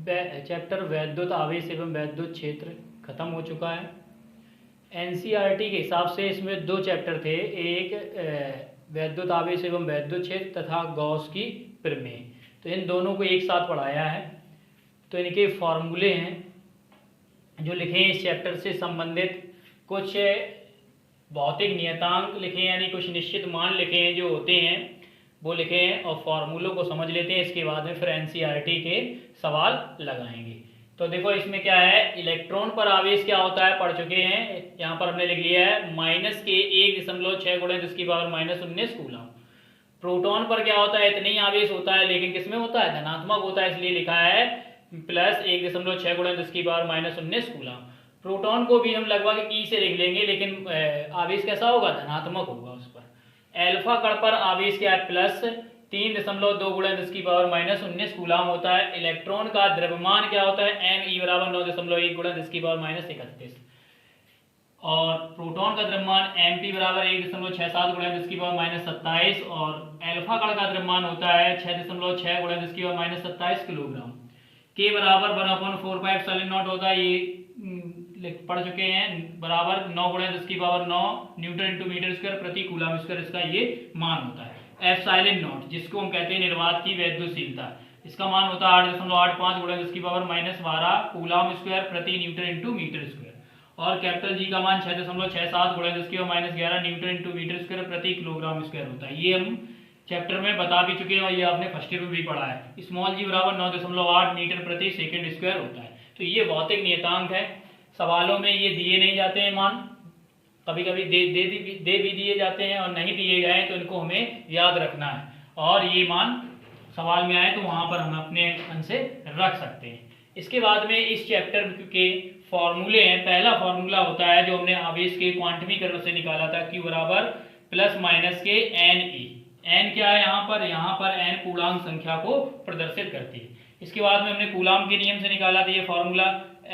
Chapter वैद्युत आवेश एवं वैद्युत क्षेत्र खत्म हो चुका है। एनसीईआरटी के हिसाब से इसमें दो चैप्टर थे, एक वैद्युत आवेश एवं वैद्युत क्षेत्र तथा गॉस की प्रमेय। तो इन दोनों को एक साथ पढ़ाया है। तो इनके फॉर्मूले हैं जो लिखे हैं इस चैप्टर से संबंधित, कुछ भौतिक नियतांक लिखे हैं, यानी कुछ निश्चित मान लिखे हैं जो होते हैं वो लिखे हैं, और फॉर्मूलों को समझ लेते हैं। इसके बाद में फिर एनसीईआरटी के सवाल लगाएंगे। तो देखो इसमें क्या है, इलेक्ट्रॉन पर आवेश क्या होता है पढ़ चुके हैं। यहाँ पर हमने लिख लिया है माइनस के 1.6 गुणे 10⁻⁻19 कूलम। प्रोटॉन पर क्या होता है, इतना ही आवेश होता है, लेकिन किसमें होता है, धनात्मक होता है, इसलिए लिखा है प्लस 1.6 गुणे 10⁻⁻19 कूलम। प्रोटॉन को भी हम लगभग ई से लिख लेंगे, लेकिन आवेश कैसा होगा, धनात्मक होगा उस पर। एल्फा कण पर आवेश क्या है, प्लस 3.2 गुणे 10⁻⁻19 कूलम होता है। इलेक्ट्रॉन का द्रव्यमान क्या होता है, एम ई बराबर 9.1 गुणे 10⁻⁻31। और प्रोटॉन का द्रव्यमान एम पी बराबर 1.67 गुणे 10⁻⁻27। और एल्फा कण का द्रव्यमान होता है 6.6 गुणे 10⁻⁻27 किलोग्राम। के बराबर 1/4πε0 होता है, ये पढ़ चुके हैं, बराबर 9 गुणे 10⁹ न्यूटन इंटू मीटर स्क्वायर प्रति कूलम स्क्वायर इसका ये मान होता है। एप्सिलॉन नॉट जिसको हम कहते हैं निर्वात की वैद्युशीलता, इसका मान होता है 8.85 गुणे 10⁻⁻12 कूलम स्क्वायर प्रति न्यूटन इंटू मीटर स्क्वायर। और कैपिटल जी का मान 6.67 गुणे 10⁻11 न्यूटन इंटू मीटर स्क्वायर प्रति किलोग्राम स्क्वायर होता है। ये हम चैप्टर में बता भी चुके हैं और ये आपने फर्स्ट ईयर में भी पढ़ा है। स्मॉल जी बराबर 9.8 मीटर प्रति सेकंड स्क्वायर होता है। तो ये भौतिक नियतांक है, सवालों में ये दिए नहीं जाते हैं मान, कभी कभी दे भी दिए जाते हैं, और नहीं दिए गए तो इनको हमें याद रखना है, और ये मान सवाल में आए तो वहाँ पर हम अपने मन से रख सकते हैं। इसके बाद में इस चैप्टर के फॉर्मूले हैं। पहला फॉर्मूला होता है जो हमने आवेश के क्वांटमीकरण से निकाला था, Q बराबर प्लस माइनस के एन ई। एन क्या है यहाँ पर एन पूर्णांक संख्या को प्रदर्शित करती है। इसके बाद में हमने कूलाम के नियम से निकाला था ये फॉर्मूला,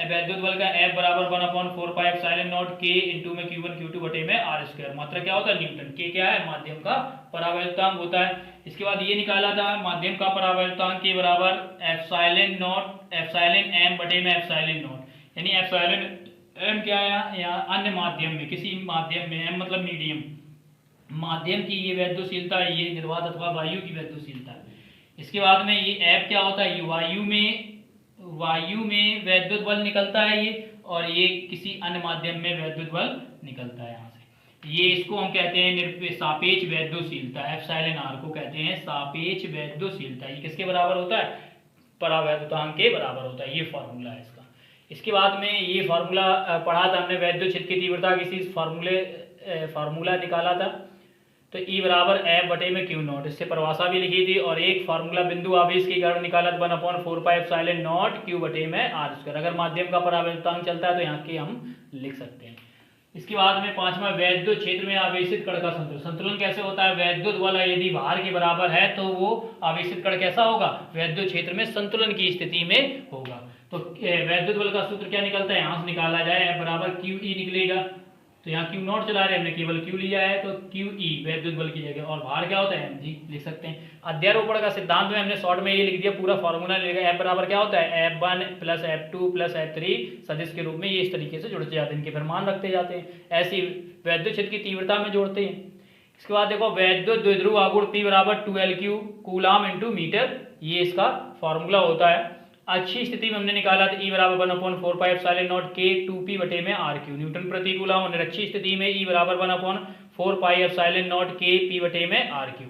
वैद्युत बल का F बराबर 1/4πε0 K इंटू में Q1 Q2 बटे में R स्क्वायर। मात्रा क्या होता है, न्यूटन। K क्या है, माध्यम का परावैद्युतांक होता है। इसके बाद ये निकाला था माध्यम का परावैद्युतांक के बराबर एप्सिलॉन m बटे में एप्सिलॉन नॉट, यानी एप्सिलॉन m क्या है, यहाँ अन्य माध्यम में, किसी माध्यम में, m मतलब मीडियम, माध्यम की ये वैद्युशीलता है, ये निर्वात अथवा वायु की वैद्युशीलता है। इसके बाद में ये F क्या होता है, वायु में वैद्युत बल निकलता है ये, और ये किसी अन्य माध्यम में वैद्युत बल निकलता है यहाँ से। ये इसको हम कहते हैं सापेक्ष वैद्युशीलता, एप्सिलॉन r को कहते हैं सापेक्ष वैद्युशीलता। ये किसके बराबर होता है, परावैद्युतांक के बराबर होता है। ये फॉर्मूला है इसका। इसके बाद में ये फॉर्मूला पढ़ा था हमने, वैद्युत क्षेत्र की तीव्रता किसी फार्मूला निकाला था, तो E बराबर F बटे में Q नॉट, इससे परिभाषा भी लिखी थी। और एक फार्मूला बिंदु आवेश के कारण निकाला था 1/4πε0 Q बटे में R स्क्वायर। अगर माध्यम का परावैद्युतांक चलता है तो यहाँ के हम लिख सकते हैं। इसके बाद में पांचवा, वैद्युत क्षेत्र में आवेशित कण का संतुलन। संतुलन कैसे होता है, वैद्युत बल यदि भार के बराबर है तो वो आवेशित कण कैसा होगा, वैद्युत क्षेत्र में संतुलन की स्थिति में होगा। तो वैद्युत बल का सूत्र क्या निकलता है, यहाँ से निकाला जाए, F बराबर QE निकलेगा। तो यहाँ Q नॉट चला रहे हैं, हमने केवल Q लिया है, तो QE वैद्युत बल की जगह, और भार क्या होता है, mg लिख सकते हैं। अध्यारोपण का सिद्धांत में हमने शॉर्ट में ये लिख दिया, पूरा फॉर्मूला लिखा। F बराबर क्या होता है, F1 plus F2 plus F3 सदिश के रूप में ये इस तरीके से जुड़ते जाते हैं, इनके फिर मान रखते जाते हैं, ऐसी वैद्युत क्षेत्र की तीव्रता में जोड़ते हैं। इसके बाद देखो वैद्युत द्विध्रुव आघूर्ण P बराबर 2L3 कूलम इंटू मीटर, ये इसका फॉर्मूला होता है। अच्छी स्थिति में हमने निकाला था E बराबर 1/4πε0 K 2P बटे में RQ न्यूटन प्रति कूलम। और निरक्षी स्थिति में E बराबर 1/4πε0 K P बटे में RQ।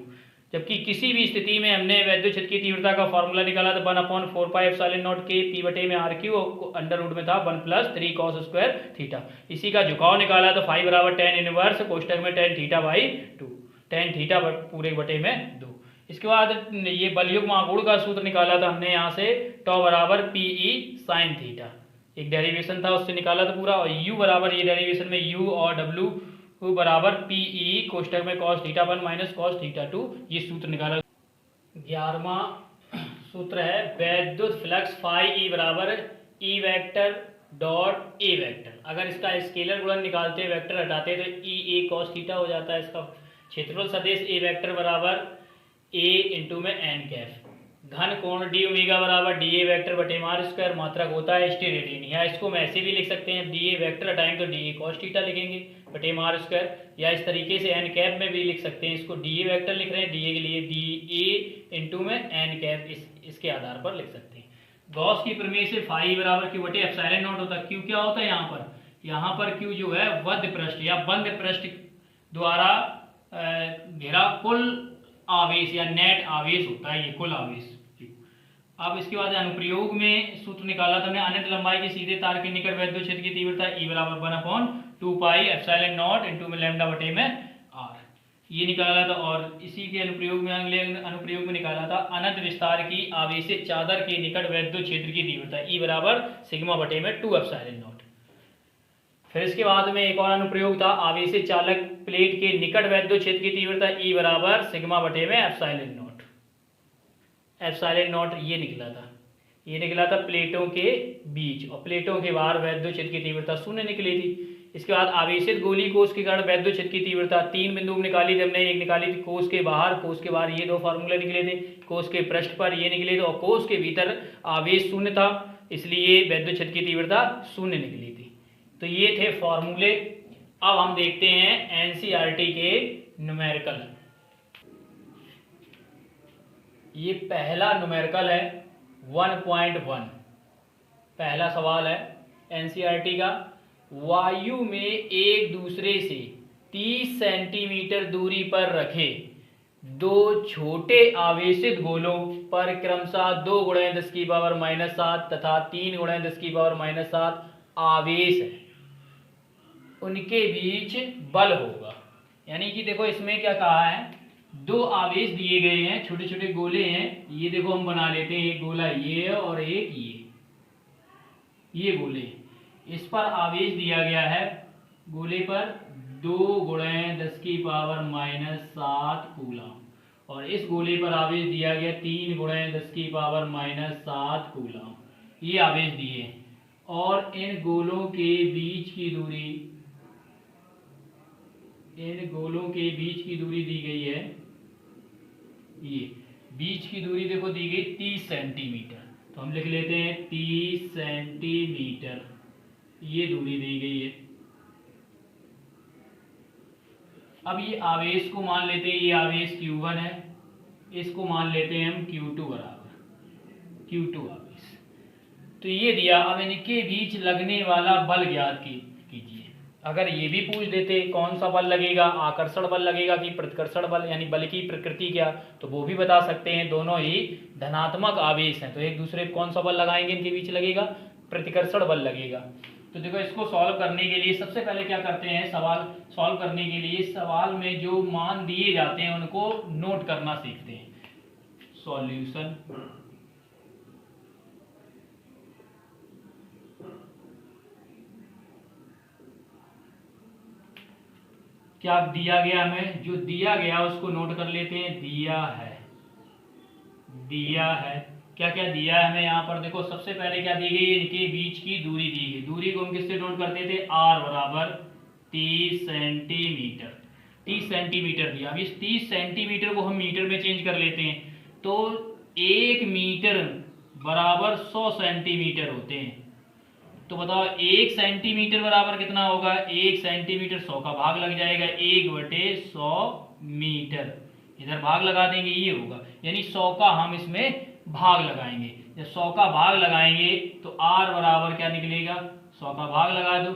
जबकि किसी भी स्थिति में हमने वैद्युत क्षेत्र की तीव्रता का फॉर्मूला निकाला था 1/4πε0 K P बटे में RQ, अंडर रूट में था 1 + 3 cos स्क्वायर थीटा। इसी का झुकाव निकाला तो फाई बराबर tan इनवर्स कोष्टक में tan θ/2, tan थीटा पूरे बटे में 2। इसके बाद ये बलयुग्म आघूर्ण का सूत्र निकाला था हमने यहाँ से, टॉ बराबर PE sin थीटा, एक डेरिवेशन था उससे निकाला था पूरा। और U बराबर ये डेरिवेशन में U और W बराबर PE कोष्टक में cos θ1 माइनस cos θ2, ये सूत्र निकाला। 11वां सूत्र है वैद्युत फ्लक्स फाई E बराबर E vector dot A vector. अगर इसका स्केलर गुणन निकालते वेक्टर हटाते तो EA cos θ हो जाता है। इसका क्षेत्रफल सदिश A वेक्टर बराबर A इंटू में n कैफ, घन कोण डी ओमेगा बराबर डी ए वैक्टर बटे आर स्क्वायर, मात्रक होता है स्टेरेडियन। या इसको हम ऐसे भी लिख सकते हैं, डी ए वैक्टर हटाएंगे तो डी ए कॉस थीटा लिखेंगे बटे आर स्क्वायर। या इस तरीके से एन कैप में भी लिख सकते हैं, इसको डी ए वैक्टर लिख रहे हैं, डी ए के लिए डी ए इंटू में एन कैप इसके आधार पर लिख सकते हैं। गॉस की प्रमेय से फाई बराबर क्यू बटे एप्सिलॉन नॉट होता है। क्यू क्या होता है यहाँ पर क्यू जो है वध्य पृष्ठ या बंद पृष्ठ द्वारा घेरा कुल आवेश या नेट आवेश होता है, ये कुल आवेश। अब इसके बाद अनुप्रयोग में सूत्र निकाला था हमने, अनंत लंबाई के सीधे तार के निकट वैद्युत क्षेत्र की तीव्रता E बराबर 1/2 पाई एप्सिलॉन नॉट इंटू में लैम्डा बटे में आर, ये निकाला था। और इसी के अनुप्रयोग में अगले अनुप्रयोग में निकाला था अनंत विस्तार की आवेशित चादर के निकट वैद्युत क्षेत्र की तीव्रता E बराबर सिग्मा बटे में 2 एप्सिलॉन नॉट। फिर इसके बाद में एक और अनुप्रयोग था, आवेशित चालक प्लेट के निकट वैद्युत क्षेत्र की तीव्रता E बराबर सिग्मा बटे में एप्सिलॉन नॉट। एप्सिलॉन नॉट ये निकला था प्लेटों के बीच, और प्लेटों के बाहर वैद्युत क्षेत्र की तीव्रता 0 निकली थी। इसके बाद आवेशित गोली कोष के कारण वैद्युत क्षेत्र की तीव्रता 3 बिंदु में निकाली थी हमने। एक निकाली थी कोष के बाहर ये दो फार्मूले निकले थे, कोष के पृष्ठ पर ये निकले थे, और कोष के भीतर आवेश 0 था, इसलिए वैद्युत क्षेत्र की तीव्रता 0 निकली थी। तो ये थे फॉर्मूले। अब हम देखते हैं एनसीईआरटी के न्यूमेरिकल। ये पहला न्यूमेरिकल है 1.1। पहला सवाल है एनसीईआरटी का, वायु में एक दूसरे से 30 सेंटीमीटर दूरी पर रखे दो छोटे आवेशित गोलों पर क्रमशः 2 × 10⁻⁷ तथा 3 × 10⁻⁷ आवेश है, उनके बीच बल होगा। यानी कि देखो इसमें क्या कहा है, 2 आवेश दिए गए हैं, छोटे छोटे गोले हैं। ये देखो हम बना लेते हैं, एक गोला ये है और एक ये गोले। इस पर आवेश दिया गया है गोले पर 2 × 10⁻⁷ कूलम, और इस गोले पर आवेश दिया गया 3 × 10⁻⁷ कूलम। ये आवेश दिए, और इन गोलों के बीच की दूरी दी गई है, ये बीच की दूरी देखो दी गई 30 सेंटीमीटर। तो हम लिख लेते हैं 30 सेंटीमीटर, ये दूरी दी गई है। अब ये आवेश को मान लेते हैं, ये आवेश Q1 है, इसको मान लेते हैं हम Q2 बराबर Q2 आवेश। तो ये दिया। अब इनके बीच लगने वाला बल ज्ञात कीजिए। अगर ये भी पूछ देते कौन सा बल लगेगा, आकर्षण बल लगेगा कि प्रतिकर्षण बल, यानी बल की प्रकृति क्या, तो वो भी बता सकते हैं। दोनों ही धनात्मक आवेश हैं, तो एक दूसरे को कौन सा बल लगाएंगे, इनके बीच लगेगा प्रतिकर्षण बल लगेगा। तो देखो इसको सॉल्व करने के लिए सबसे पहले क्या करते हैं, सवाल सॉल्व करने के लिए सवाल में जो मान दिए जाते हैं उनको नोट करना सीखते हैं। सॉल्यूशन क्या दिया गया, हमें जो दिया गया उसको नोट कर लेते हैं। दिया है क्या क्या दिया है हमें यहाँ पर। देखो सबसे पहले क्या दी गई, इनके बीच की दूरी दी गई। दूरी को हम किससे नोट करते थे, R बराबर 30 सेंटीमीटर। 30 सेंटीमीटर दिया। अब इस 30 सेंटीमीटर को हम मीटर में चेंज कर लेते हैं, तो 1 मीटर बराबर 100 सेंटीमीटर होते हैं। तो बताओ 1 सेंटीमीटर बराबर कितना होगा, 1 सेंटीमीटर 100 का भाग लग जाएगा, 1/100 मीटर। इधर भाग लगा देंगे, ये होगा, यानी 100 का हम इसमें भाग लगाएंगे। जब 100 का भाग लगाएंगे तो R बराबर क्या निकलेगा, 100 का भाग लगा दो।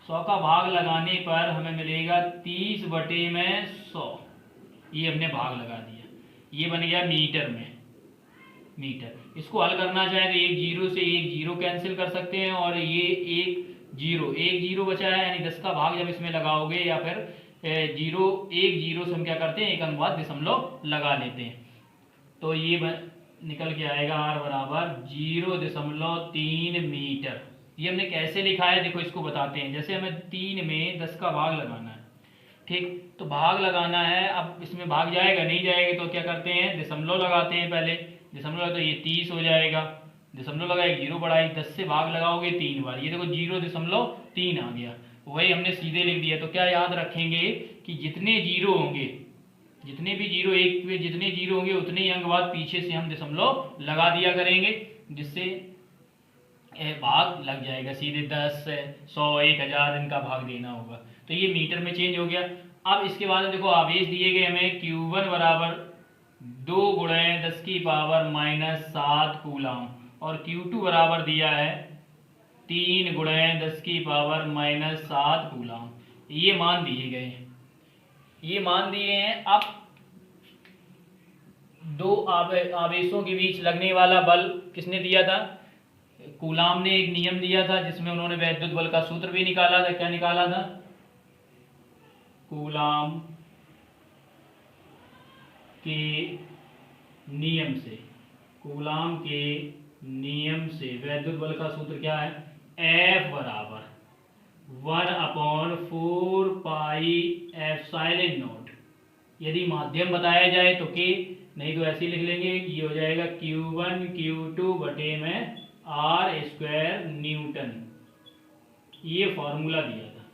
100 का भाग लगाने पर हमें मिलेगा 30/100। ये हमने भाग लगा दिया, ये बन गया मीटर में, मीटर। इसको हल करना चाहे तो एक जीरो से एक जीरो कैंसिल कर सकते हैं, और ये एक जीरो बचा है, यानी 10 का भाग जब इसमें लगाओगे या फिर एक जीरो से हम क्या करते हैं, एक अनुपात दशमलव लगा लेते हैं। तो ये निकल के आएगा R बराबर 0.3 मीटर। ये हमने कैसे लिखा है देखो, इसको बताते हैं। जैसे हमें 3 में 10 का भाग लगाना है, ठीक, तो भाग लगाना है। अब इसमें भाग जाएगा नहीं जाएगा तो क्या करते हैं, दशमलव लगाते हैं। पहले दशमलव तो ये 30 हो जाएगा, दशमलव लगा, एक जीरो बढ़ाई, 10 से भाग लगाओगे 3 बार, ये देखो 0.3 आ गया। वही हमने सीधे लिख दिया। तो क्या याद रखेंगे कि जितने जीरो होंगे जितने भी जीरो एक पे जितने जीरो होंगे उतने ही अंक बाद पीछे से हम दशमलव लगा दिया करेंगे, जिससे भाग लग जाएगा सीधे। 10, 100, 1000 इनका भाग देना होगा। तो ये मीटर में चेंज हो गया। अब इसके बाद देखो आवेश दिए गए हमें Q1 बराबर 2 गुणे 10 की पावर माइनस 7 कूलाम, और Q2 बराबर दिया है 3 गुणे 10 की पावर माइनस 7 कूलाम। ये मान दिए गए हैं, ये मान दिए हैं। अब दो आवेशों के बीच लगने वाला बल किसने दिया था? कूलाम ने एक नियम दिया था जिसमें उन्होंने वैद्युत बल का सूत्र भी निकाला था। क्या निकाला था? कूलाम के नियम से, कूलाम के नियम से वैद्युत बल का सूत्र क्या है? F बराबर 1/4 पाई एप्सिलॉन नॉट। यदि माध्यम बताया जाए तो K, नहीं तो ऐसे ही लिख लेंगे, ये हो जाएगा Q1 Q2 बटे में R² न्यूटन। ये फॉर्मूला दिया था।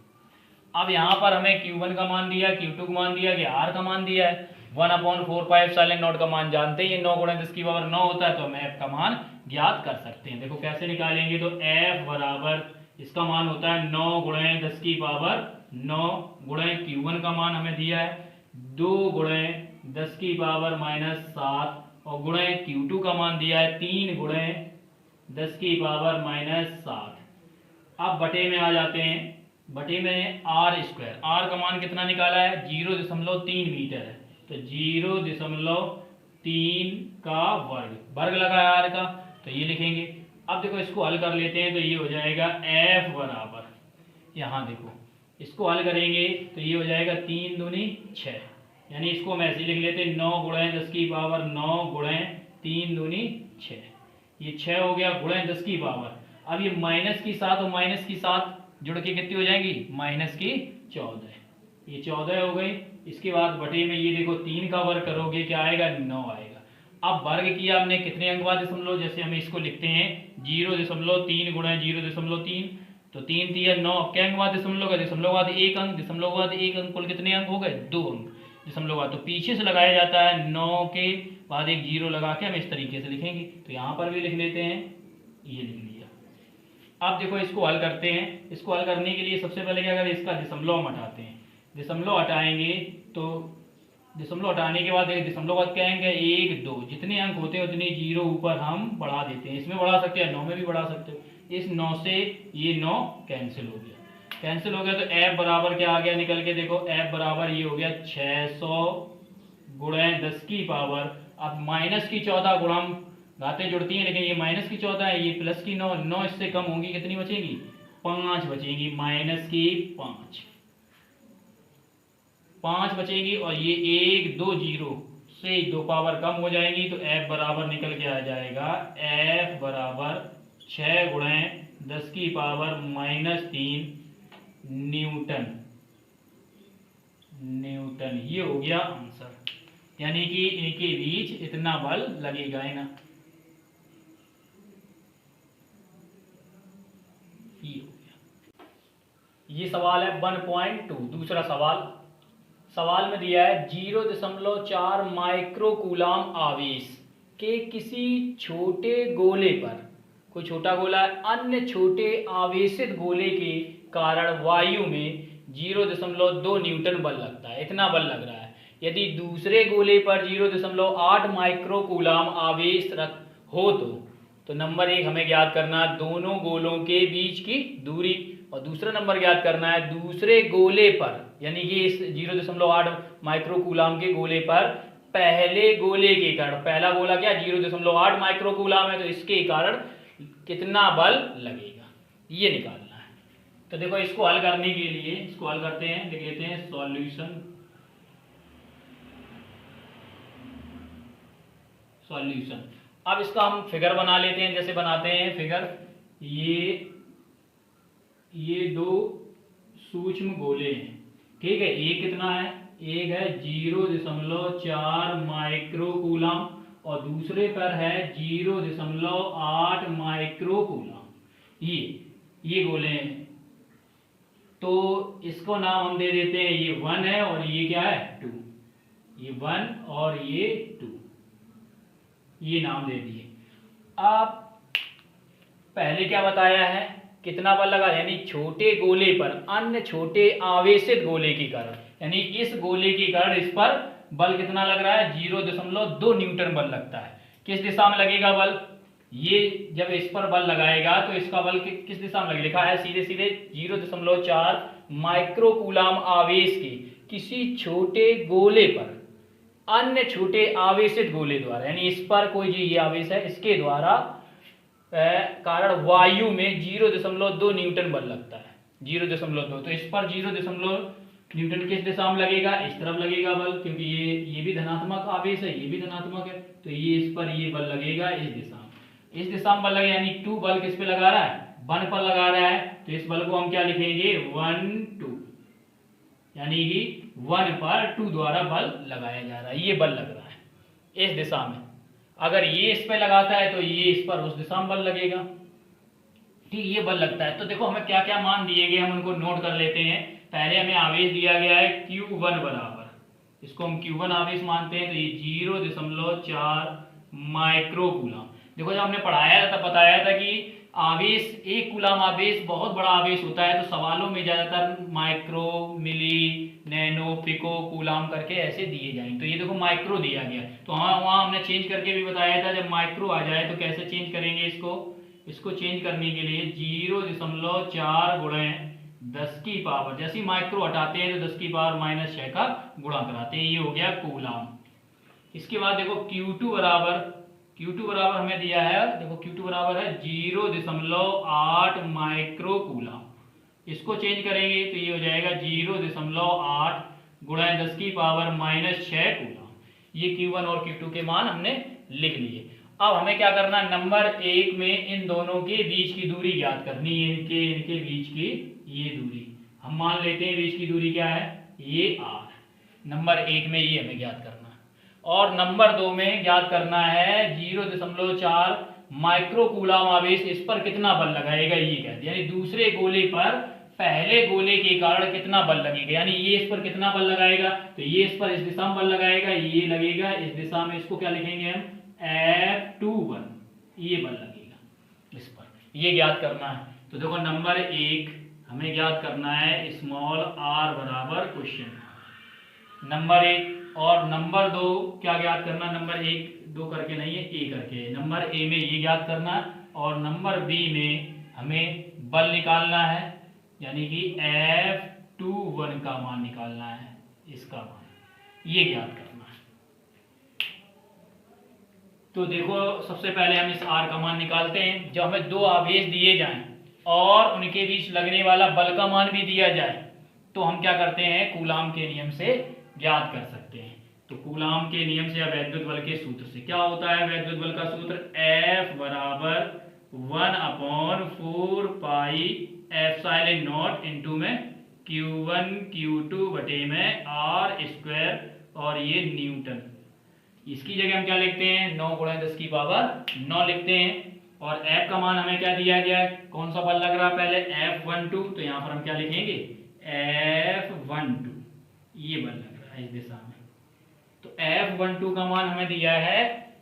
अब यहाँ पर हमें Q1 का मान दिया, Q2 का मान दिया कि R का मान दिया है। 1/4 पाई एप्सिलॉन नॉट का मान जानते ही, 9 गुणे 10 की पावर 9 होता है, तो हम F का मान ज्ञात कर सकते हैं। देखो कैसे निकालेंगे, तो F बराबर इसका मान होता है 9 गुणे 10 की पावर 9 गुणे Q1 का मान हमें दिया है 2 गुणे 10 की पावर माइनस 7, और गुणे Q2 का मान दिया है 3 गुणे 10 की पावर माइनस 7। अब बटे में आ जाते हैं, बटे में R², R का मान कितना निकाला है? 0.3 मीटर है, तो 0.3 का वर्ग लगा है R का, तो ये लिखेंगे। अब देखो इसको हल कर लेते हैं, तो ये हो जाएगा F बराबर, यहाँ देखो इसको हल करेंगे तो ये हो जाएगा 3 दूनी 6, यानी इसको हम ऐसे लिख लेते हैं 9 गुणे 10 की पावर 9 गुणे 3 दूनी 6, ये 6 हो गया गुणे 10 की पावर। अब ये माइनस की 7 और माइनस की 7 जुड़ के कितनी हो जाएंगी? माइनस की 14, ये 14 हो गई। इसके बाद बटे में ये देखो 3 का वर्ग करोगे क्या आएगा? 9 आएगा। अब वर्ग किया हमने कितने अंक बाद दशमलव, जैसे हम इसको लिखते हैं 0.3 गुणे 0.3, तो 3 3 9, क्या अंक बाद दशमलव का? दशमलव बाद एक अंक, दशमलव बाद एक अंक, कुल कितने अंक हो गए? 2 अंक दशमलव बाद। तो पीछे से लगाया जाता है 9 के बाद एक जीरो लगा के हम इस तरीके से लिखेंगे, तो यहाँ पर भी लिख लेते हैं, ये लिख लिया। अब देखो इसको हल करते हैं। इसको हल करने के लिए सबसे पहले क्या करें? इसका दशमलव हम हटाते हैं। दशमलव हटाएंगे तो दशमलव हटाने के बाद दशमलव बाद क्या आएंगे? 1 2, जितने अंक होते हैं उतने जीरो ऊपर हम बढ़ा देते हैं। इसमें बढ़ा सकते हैं, 9 में भी बढ़ा सकते हो। इस 9 से ये 9 कैंसिल हो गया, कैंसिल हो गया, तो F बराबर क्या आ गया निकल के? देखो F बराबर ये हो गया 600 गुणे 10 की पावर, अब माइनस की 14 गुणा, घातें जुड़ती हैं लेकिन ये माइनस की 14 है, ये प्लस की 9, 9 इससे कम होंगी, कितनी बचेंगी? 5 बचेंगी, माइनस की 5 बचेंगी, और ये 1 2 जीरो से 2 पावर कम हो जाएंगी, तो F बराबर निकल के आ जाएगा F बराबर 6 गुणे 10 की पावर माइनस 3 न्यूटन। न्यूटन, ये हो गया आंसर, यानी कि इनके बीच इतना बल लगेगा, है ना। ये हो गया। ये सवाल है 1.2। दूसरा सवाल, सवाल में दिया है 0.4 माइक्रोकूलाम आवेश के किसी छोटे गोले पर, कोई छोटा गोला है, अन्य छोटे आवेशित गोले के कारण वायु में 0.2 न्यूटन बल लगता है, इतना बल लग रहा है। यदि दूसरे गोले पर 0.8 माइक्रोकूलाम आवेश हो तो नंबर 1 हमें ज्ञात करना है दोनों गोलों के बीच की दूरी, और दूसरा नंबर ज्ञात करना है दूसरे गोले पर, यानी कि इस 0.8 माइक्रोकूलाम के गोले पर पहले गोले के कारण, पहला गोला क्या 0.8 माइक्रोकूलाम है, तो इसके कारण कितना बल लगेगा, ये निकालना है। तो देखो इसको हल करने के लिए, इसको हल करते हैं, लिख लेते हैं सॉल्यूशन। सॉल्यूशन, अब इसका हम फिगर बना लेते हैं, जैसे बनाते हैं फिगर। ये दो सूक्ष्म गोले हैं, ठीक है। एक कितना है? एक है 0.4 माइक्रोकूलाम, और दूसरे पर है 0.8 माइक्रोकूलाम। ये गोले हैं, तो इसको नाम हम दे देते हैं, ये 1 है और ये क्या है 2। ये 1 और ये 2, ये नाम दे दिए। आप पहले क्या बताया है, कितना बल लगा, यानी छोटे गोले पर अन्य छोटे आवेशित गोले के कारण, यानी इस गोले के कारण इस पर बल कितना लग रहा है, 0.2 न्यूटन बल लगता है। किस दिशा में लगेगा बल, ये जब इस पर बल लगाएगा तो इसका बल किस दिशा में लगेगा, लिखा है सीधे सीधे 0.4 माइक्रोकूलाम आवेश के किसी छोटे गोले पर अन्य छोटे आवेशित गोले द्वारा, यानी इस पर कोई जो ये आवेश है इसके द्वारा कारण वायु में 0.2 न्यूटन बल लगता है, 0.2। तो इस पर 0. न्यूटन किस दिशा में लगेगा, इस तरफ लगेगा बल, क्योंकि ये भी धनात्मक आवेश है, ये भी धनात्मक है, तो ये इस पर ये बल लगेगा इस दिशा में, इस दिशा में बल लगेगा, यानी 2 बल किस पे लगा रहा है, 1 पर लगा रहा है, तो इस बल को हम क्या लिखेंगे, 1 2, यानी कि 1 पर 2 द्वारा बल लगाया जा रहा है, ये बल लग रहा है इस दिशा में। अगर ये इस पे लगाता है तो ये इस पर उस दिशा में बल लगेगा, ठीक, ये बल लगता है। तो देखो हमें क्या क्या मान दिए गए, हम उनको नोट कर लेते हैं। पहले हमें आवेश दिया गया है Q1 बराबर, इसको हम Q1 आवेश मानते हैं, तो ये 0.4 माइक्रोकूलम। देखो जब हमने पढ़ाया था तब बताया था कि आवेश, एक कूलम आवेश बहुत बड़ा आवेश होता है, तो सवालों में ज्यादातर माइक्रो, मिली, नैनो, पिको, कूलम करके ऐसे दिए जाएंगे। तो ये देखो माइक्रो दिया गया, तो हाँ वहाँ हमने चेंज करके भी बताया था, जब माइक्रो आ जाए तो कैसे चेंज करेंगे इसको चेंज करने के लिए 0.4 गुणे 10 की पावर, जैसे ही माइक्रो हटाते हैं तो 10 की पावर -6 का गुणा कराते हैं, ये हो गया कूलम। इसके बाद देखो Q2 बराबर हमें दिया है, देखो Q2 बराबर है 0.8 माइक्रोकूलम, इसको चेंज करेंगे तो ये हो जाएगा 0.8 गुणा 10 की पावर -6 कूलम। ये Q1 और Q2 के मान हमने लिख लिए। अब हमें क्या करना है, नंबर 1 में इन दोनों के बीच की दूरी ज्ञात करनी है, इनके बीच की ये दूरी हम मान लेते हैं, बीच की दूरी क्या है, ये r। नंबर 1 में ये हमें ज्ञात करना है, और नंबर 2 में ज्ञात करना है 0.4 माइक्रोकूलम आवेश, इस पर कितना बल लगाएगा ये कहते हैं, यानी दूसरे गोले पर पहले गोले के कारण कितना बल लगेगा, यानी ये इस पर कितना बल लगाएगा, तो ये इस पर इस दिशा में बल लगाएगा, ये लगेगा इस दिशा में, इसको क्या लिखेंगे हम F21, ये बल लगेगा इस पर, ये ज्ञात करना है। तो देखो नंबर 1 हमें ज्ञात करना है स्मॉल r बराबर क्वेश्चन नंबर 1, और नंबर 2 क्या ज्ञात करना, नंबर 1 2 करके नहीं है, ए करके, नंबर ए में ये ज्ञात करना है, और नंबर बी में हमें बल निकालना है, यानी कि F21 का मान निकालना है, इसका मान ये ज्ञात करना है। तो देखो सबसे पहले हम इस r का मान निकालते हैं। जब हमें 2 आवेश दिए जाएं और उनके बीच लगने वाला बल का मान भी दिया जाए तो हम क्या करते हैं, कूलाम के नियम से ज्ञात कर सकते हैं। तो कूलाम के नियम से या वैद्युत बल के सूत्र से क्या होता है, वैद्युत बल का सूत्र F बराबर 1/4 पाई एप्सिलॉन नॉट इंटू में Q1 Q2 बटे में r², और ये न्यूटन। इसकी जगह हम क्या लिखते हैं, 9 गुणा 10 की पावर 9 लिखते हैं। और F का मान हमें क्या दिया गया है, कौन सा बल लग रहा है पहले, F12, तो यहाँ पर हम क्या लिखेंगे F12, ये बल लग रहा है इस दिशा में। तो F12 का मान हमें दिया है,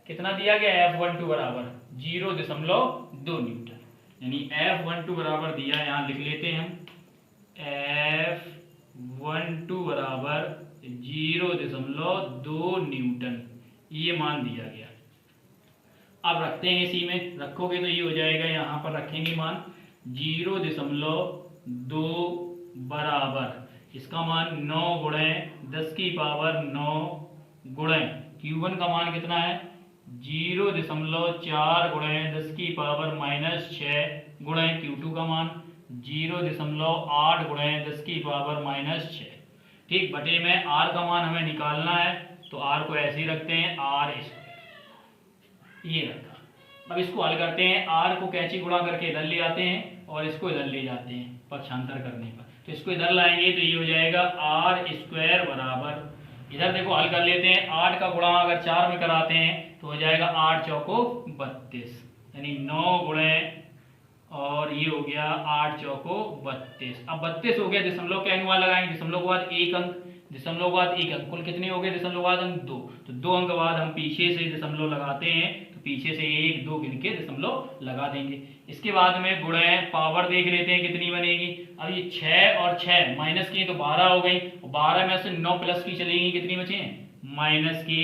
कितना दिया गया, F12 बराबर 0.2 न्यूटन, यानी F12 बराबर दिया, यहाँ लिख लेते हैं हम F12 बराबर 0.2 न्यूटन, ये मान दिया गया। अब रखते हैं, इसी में रखोगे तो ये हो जाएगा, यहाँ पर रखेंगे मान 0.2 बराबर इसका मान 9 गुणे 10 की पावर 9 गुणे Q1 का मान कितना है 0.4 गुणे 10 की पावर -6 गुणे Q2 का मान 0.8 गुणे 10 की पावर -6, ठीक, बटे में r का मान हमें निकालना है, तो r को ऐसे ही रखते हैं r², ये रखा। अब इसको हल करते हैं, r को कैंची गुणा करके इधर ले आते हैं और इसको इधर ले जाते हैं पक्षांतर करने पर, तो इसको इधर लाएंगे तो ये हो जाएगा r² बराबर, इधर देखो हल कर लेते हैं, 8 का गुणा अगर 4 में कराते हैं तो हो जाएगा 8 चौको 32, यानी 9 गुणे और ये हो गया 8 चौको 32। अब 32 हो गया, दशमलव के अंक वहां लगाएंगे, दशमलव के बाद एक अंक दशमलव के बाद 1 अंक, कुल कितने हो गए दशमलव के बाद अंक 2, तो 2 अंक बाद हम पीछे से दशमलव लगाते हैं, तो पीछे से 1 2 गिन के दशमलव लगा देंगे। इसके बाद में गुणा पावर देख लेते हैं कितनी बनेगी। अब ये 6 और 6 माइनस की तो 12 हो गई, और 12 में से 9 प्लस की चलेगी, कितनी बचे हैं माइनस के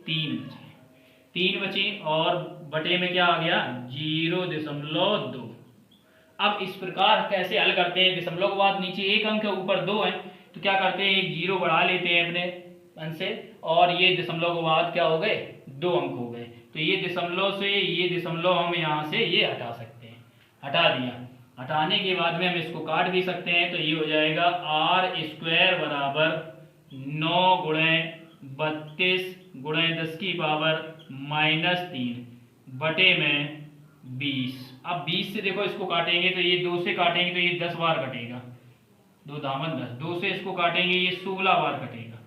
3 बचे, 3 बचे, और बटे में क्या आ गया 0.2। अब इस प्रकार कैसे हल करते हैं, दशमलव के बाद नीचे 1 अंक है ऊपर 2 है, तो क्या करते हैं 1 0 बढ़ा लेते हैं अपने अंक से, और ये दशमलव के बाद क्या हो गए 2 अंक हो गए, तो ये दशमलव से ये दशमलव हम यहाँ से ये हटा सकते हैं, हटा दिया। हटाने के बाद में हम इसको काट भी सकते हैं, तो ये हो जाएगा r² बराबर 9 गुणे 32 गुणे 10 की पावर -3 बटे में 20। अब 20 से देखो इसको काटेंगे तो ये 2 से काटेंगे तो ये 10 बार कटेगा, 2 दामन 10, 2 से इसको काटेंगे ये 16 बार कटेगा,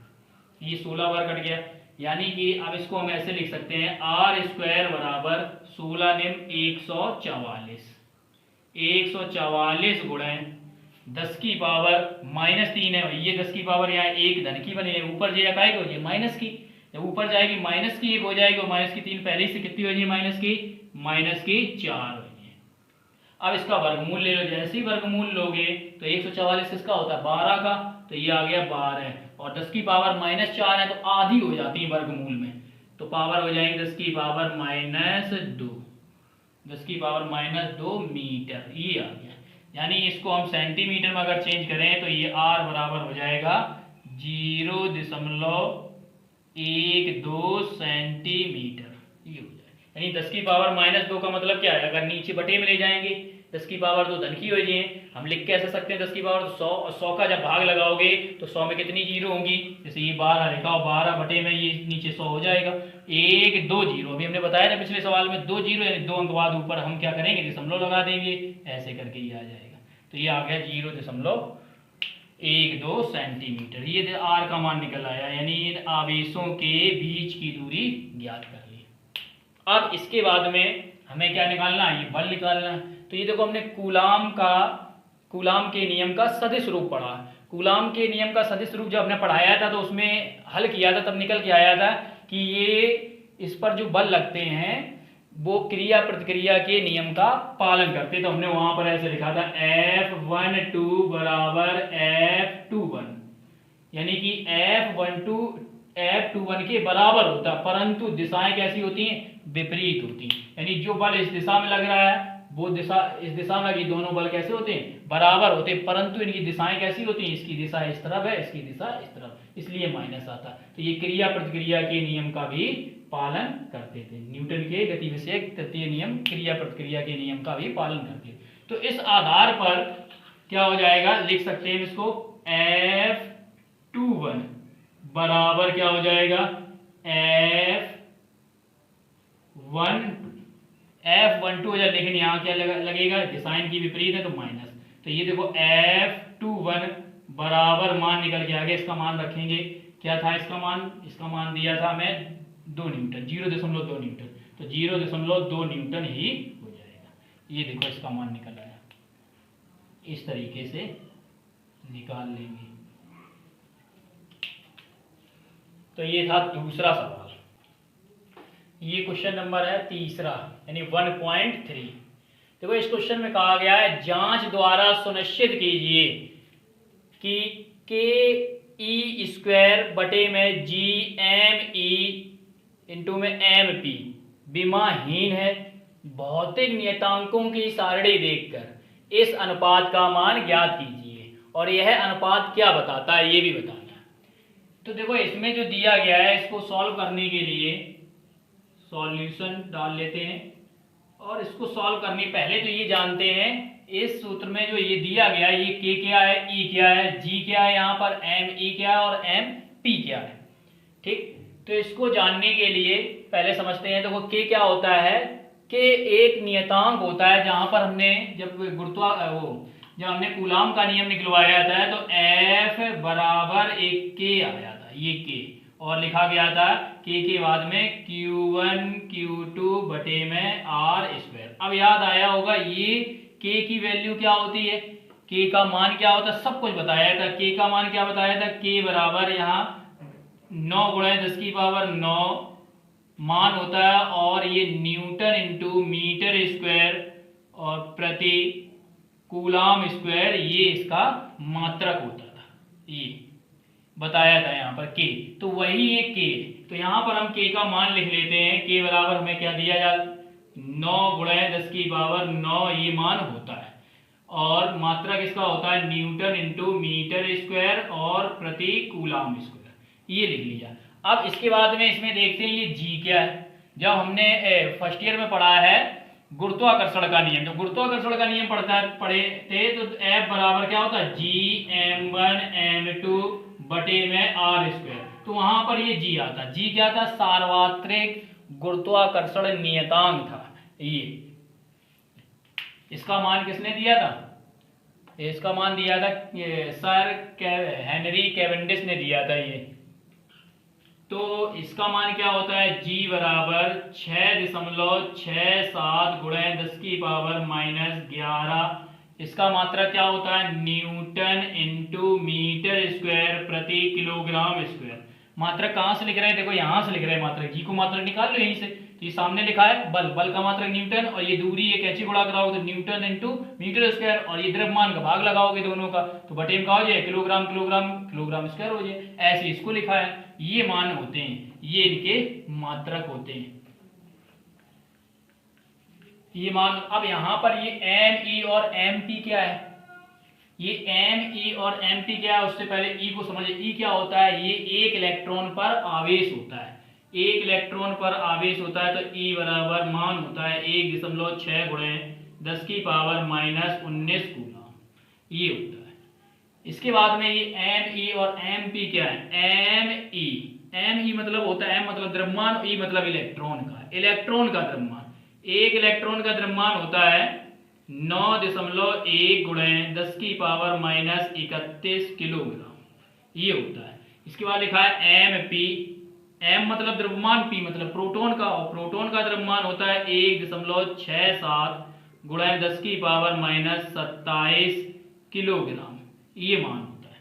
ये 16 बार कट गया। यानी कि अब इसको हम ऐसे लिख सकते हैं r² बराबर 16 निम 144, 144 गुणे 10 की पावर -3 है, ये 10 की पावर यहाँ 1 धन की बने, ऊपर जो इकाई हो जाए माइनस की, जब ऊपर जाएगी माइनस की 1 हो जाएगी, और माइनस की 3 पहले से कितनी हो जाएगी माइनस की 4 हो जाएगी। अब इसका वर्गमूल ले लो, जैसे ही वर्गमूल लोगे तो 144 किसका होता है 12 का, तो ये आ गया 12, और 10 की पावर -4 है तो आधी हो जाती है वर्गमूल में, तो पावर हो जाएगी 10 की पावर -2, 10 की पावर -2 मीटर, ये आ गया। यानी इसको हम सेंटीमीटर में अगर चेंज करें तो ये r बराबर हो जाएगा 0.12 सेंटीमीटर, ये हो जाएगा। यानी 10 की पावर -2 का मतलब क्या है, अगर नीचे बटे में ले जाएंगे 10 की पावर 2 धन की हो जाए, हम लिख कैसे सकते हैं 10 की पावर 100, और 100 का जब भाग लगाओगे तो 100 में कितनी जीरो होंगी, जैसे ये 12 लिखा हो, 12 बटे में ये नीचे 100 हो जाएगा, 1 2 जीरो, अभी हमने बताया था पिछले सवाल में 2 जीरो, यानी 2 अंक बाद ऊपर हम क्या करेंगे दशमलव लगा देंगे, ऐसे करके ये आ जाएगा, तो ये आ गया 0.12 सेंटीमीटर, ये r का मान निकल आया, यानी इन आवेशों के बीच की दूरी ज्ञात कर ली। अब इसके बाद में हमें क्या निकालना है, ये बल निकालना है। तो ये देखो हमने कूलाम के नियम का सदिश रूप पढ़ा। कूलाम के नियम का सदिश रूप जब हमने पढ़ाया था तो उसमें हल किया था, तब निकल के आया था कि ये इस पर जो बल लगते हैं वो क्रिया प्रतिक्रिया के नियम का पालन करते, तो हमने वहां पर ऐसे लिखा था F12 बराबर F21, यानी कि F21 के बराबर होता है, परंतु दिशाएं कैसी होती हैं विपरीत होती हैं, यानी जो बल इस दिशा में लग रहा है वो दिशा इस दिशा में लगी, दोनों बल कैसे होते हैं बराबर होते हैं, परंतु इनकी दिशाएं कैसी होती हैं, इसकी दिशा इस तरफ है, इसकी दिशा इस तरफ, इसलिए माइनस आता है। तो ये क्रिया प्रतिक्रिया के नियम का भी पालन करते थे, न्यूटन के गति विषयक तृतीय नियम क्रिया प्रतिक्रिया के नियम का भी पालन करते थे। तो इस आधार पर क्या हो जाएगा, लिख सकते हैं इसको F21 बराबर क्या हो जाएगा F12 जब देखें यहाँ क्या लगेगा, दिशाएं की विपरीत है तो माइनस, तो ये देखो F21 बराबर मान निकल के आ गया, इसका मान रखेंगे, क्या था इसका मान दिया था हमें 2 न्यूटन, 0.2 न्यूटन, तो 0.2 न्यूटन ही हो जाएगा। ये देखो इसका मान निकल आया, इस तरीके से निकाल लेंगे। तो ये था दूसरा सवाल। ये क्वेश्चन नंबर है तीसरा, यानी 1.3। देखो इस क्वेश्चन में कहा गया है जांच द्वारा सुनिश्चित कीजिए कि ke² बटे में GME इंटू में MP विमाहीन है। भौतिक नियतांकों की सारणी देखकर इस अनुपात का मान ज्ञात कीजिए, और यह अनुपात क्या बताता है ये भी बताना है। तो देखो इसमें जो दिया गया है इसको सॉल्व करने के लिए सॉल्यूशन डाल लेते हैं, और इसको सॉल्व करने पहले तो ये जानते हैं इस सूत्र में जो ये दिया गया है, ये K क्या है, E क्या है, G क्या है, यहाँ पर ME क्या है और MP क्या है। ठीक, तो इसको जानने के लिए पहले समझते हैं। देखो K क्या होता है, K एक नियतांक होता है, जहां पर हमने जब हमने कूलाम का नियम निकलवाया था तो F बराबर एक K आया था, ये K, और लिखा गया था K के बाद में Q1 Q2 बटे में R²। अब याद आया होगा ये K की वैल्यू क्या होती है, के का मान क्या होता है सब कुछ बताया था। के का मान क्या बताया था, के बराबर यहाँ 9 गुणा 10 की पावर 9 मान होता है, और ये न्यूटन इंटू मीटर स्क्वायर और प्रति कूलाम स्क्वायर ये इसका मात्रक होता था, ये बताया था यहाँ पर के। तो वही एक के, तो यहाँ पर हम के का मान लिख लेते हैं। के बराबर हमें क्या दिया जाए, 9 गुणा 10 की पावर 9 ये मान होता है, और मात्रक इसका होता है न्यूटन इंटू मीटर स्क्वायर और प्रति कूलाम स्क्वायर, ये लिख लिया। अब इसके बाद में इसमें देखते हैं ये जी क्या है। जब हमने फर्स्ट ईयर में पढ़ा है गुरुत्वाकर्षण का नियम, जब गुरुत्वाकर्षण का नियम पढ़े थे तो F बराबर क्या होता है, जी m1 m2 बटे में आर स्क्वायर। तो वहां पर ये जी आता, जी क्या था, सार्वत्रिक गुरुत्वाकर्षण नियतांक था। ये इसका मान किसने दिया था, इसका मान दिया था सर हेनरी कैवेंडिश ने दिया था ये। तो इसका मान क्या होता है, जी बराबर 6.67 गुणा 10 की पावर -11। इसका मात्रक क्या होता है, न्यूटन इंटू मीटर स्क्वायर प्रति किलोग्राम स्क्वायर। मात्रक कहाँ से लिख रहे हैं, देखो यहाँ से लिख रहे हैं मात्रक, जी को मात्रक निकाल लो यहीं से। तो ये सामने लिखा है बल, बल का मात्रक न्यूटन, और ये दूरी ये कैसे गुणा कराओगे तो न्यूटन इंटू मीटर स्क्वायर, और ये द्रव्यमान का भाग लगाओगे दोनों का तो बटे में क्या हो जाए, किलोग्राम किलोग्राम किलोग्राम स्क्वायर हो जाए। ऐसे इसको लिखा है, ये मान होते हैं, ये इनके मात्रक होते हैं, ये मान। अब यहां पर ये एम ई और एम पी क्या है, ये एम ई और एम पी क्या है, उससे पहले ई को समझे। ई क्या होता है, ये एक इलेक्ट्रॉन पर आवेश होता है, एक इलेक्ट्रॉन पर आवेश होता है। तो ई बराबर मान होता है 1.6 गुणे 10 की पावर -19 कूलम, ये होता है। इसके बाद में ये एम ई और एम पी क्या है, एम ई मतलब होता है, एम मतलब द्रव्यमान, ई मतलब इलेक्ट्रॉन का, इलेक्ट्रॉन का द्रव्यमान। एक इलेक्ट्रॉन का द्रव्यमान होता है 9.1 गुणे 10 की पावर -31 किलोग्राम, ये होता है। इसके बाद लिखा है एम पी, एम मतलब द्रव्यमान, पी मतलब प्रोटॉन का, और प्रोटॉन का द्रव्यमान होता है 1.67 गुणा 10 की पावर -27 किलोग्राम, ये मान होता है,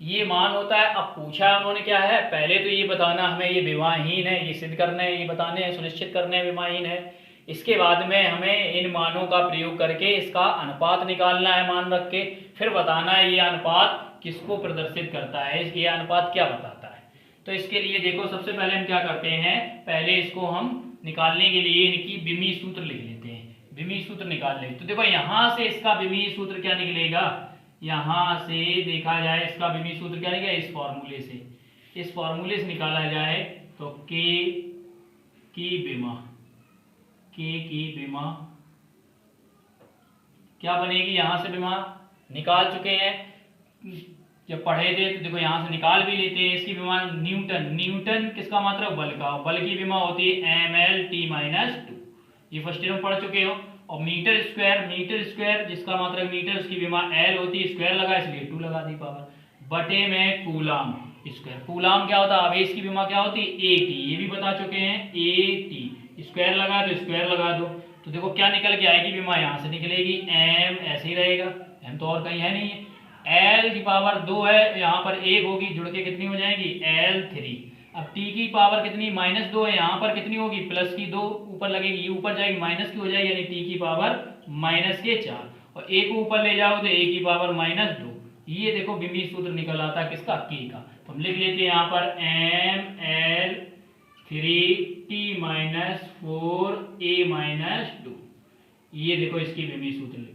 ये मान होता है। अब पूछा उन्होंने क्या है, पहले तो ये बताना हमें ये विमाहीन है, ये सिद्ध करना है, ये बताने हैं, सुनिश्चित करने हैं विमाहीन है। इसके बाद में हमें इन मानों का प्रयोग करके इसका अनुपात निकालना है मान रख के, फिर बताना है ये अनुपात किसको प्रदर्शित करता है, ये अनुपात क्या बताता है। तो इसके लिए देखो सबसे पहले हम क्या करते हैं, पहले इसको हम निकालने के लिए इनकी विमीय सूत्र लिख लेते हैं, विमीय सूत्र निकाल लेते। तो देखो यहाँ से इसका विमीय सूत्र क्या निकलेगा, यहाँ से देखा जाए इसका विमीय सूत्र क्या निकलेगा, इस फॉर्मूले से, इस फॉर्मूले से निकाला जाए तो के की विमा, के की विमा क्या बनेगी, यहां से विमा निकाल चुके हैं जब पढ़े थे, तो देखो यहां से निकाल भी लेते हैं। इसकी विमा न्यूटन, न्यूटन किसका मात्रक, बल का, बल की विमा होती है ml/-2, ये फर्स्ट ईयर में पढ़ चुके हो। और मीटर स्क्वायर, मीटर स्क्वायर जिसका मात्रक मीटर, उसकी विमा l होती है, स्क्वायर लगा इसलिए 2 लगा दी पावर, बटे में कूलाम स्क्वायर। कूलाम क्या होता है, आवेश की विमा क्या होती है, AT, ये भी बता चुके हैं, AT, स्क्वायर लगा तो स्क्वायर लगा दो। तो देखो क्या निकल के आएगी विमा, यहाँ से निकलेगी m, ऐसे ही रहेगा, m तो और कहीं है नहीं है, l की पावर 2 है, यहाँ पर 1 होगी, जुड़ के कितनी हो जाएगी L3। अब t की पावर कितनी, -2 है, यहाँ पर कितनी होगी, प्लस की 2 ऊपर लगेगी, ये ऊपर जाएगी माइनस की हो जाएगी, यानी t की पावर -4, और a को ऊपर ले जाओ तो a की पावर -2। ये देखो विमीय सूत्र निकल आता है किसका, k का। तो हम लिख लेते हैं यहाँ पर ml3t-4a-2, ये देखो इसकी विमीय सूत्र।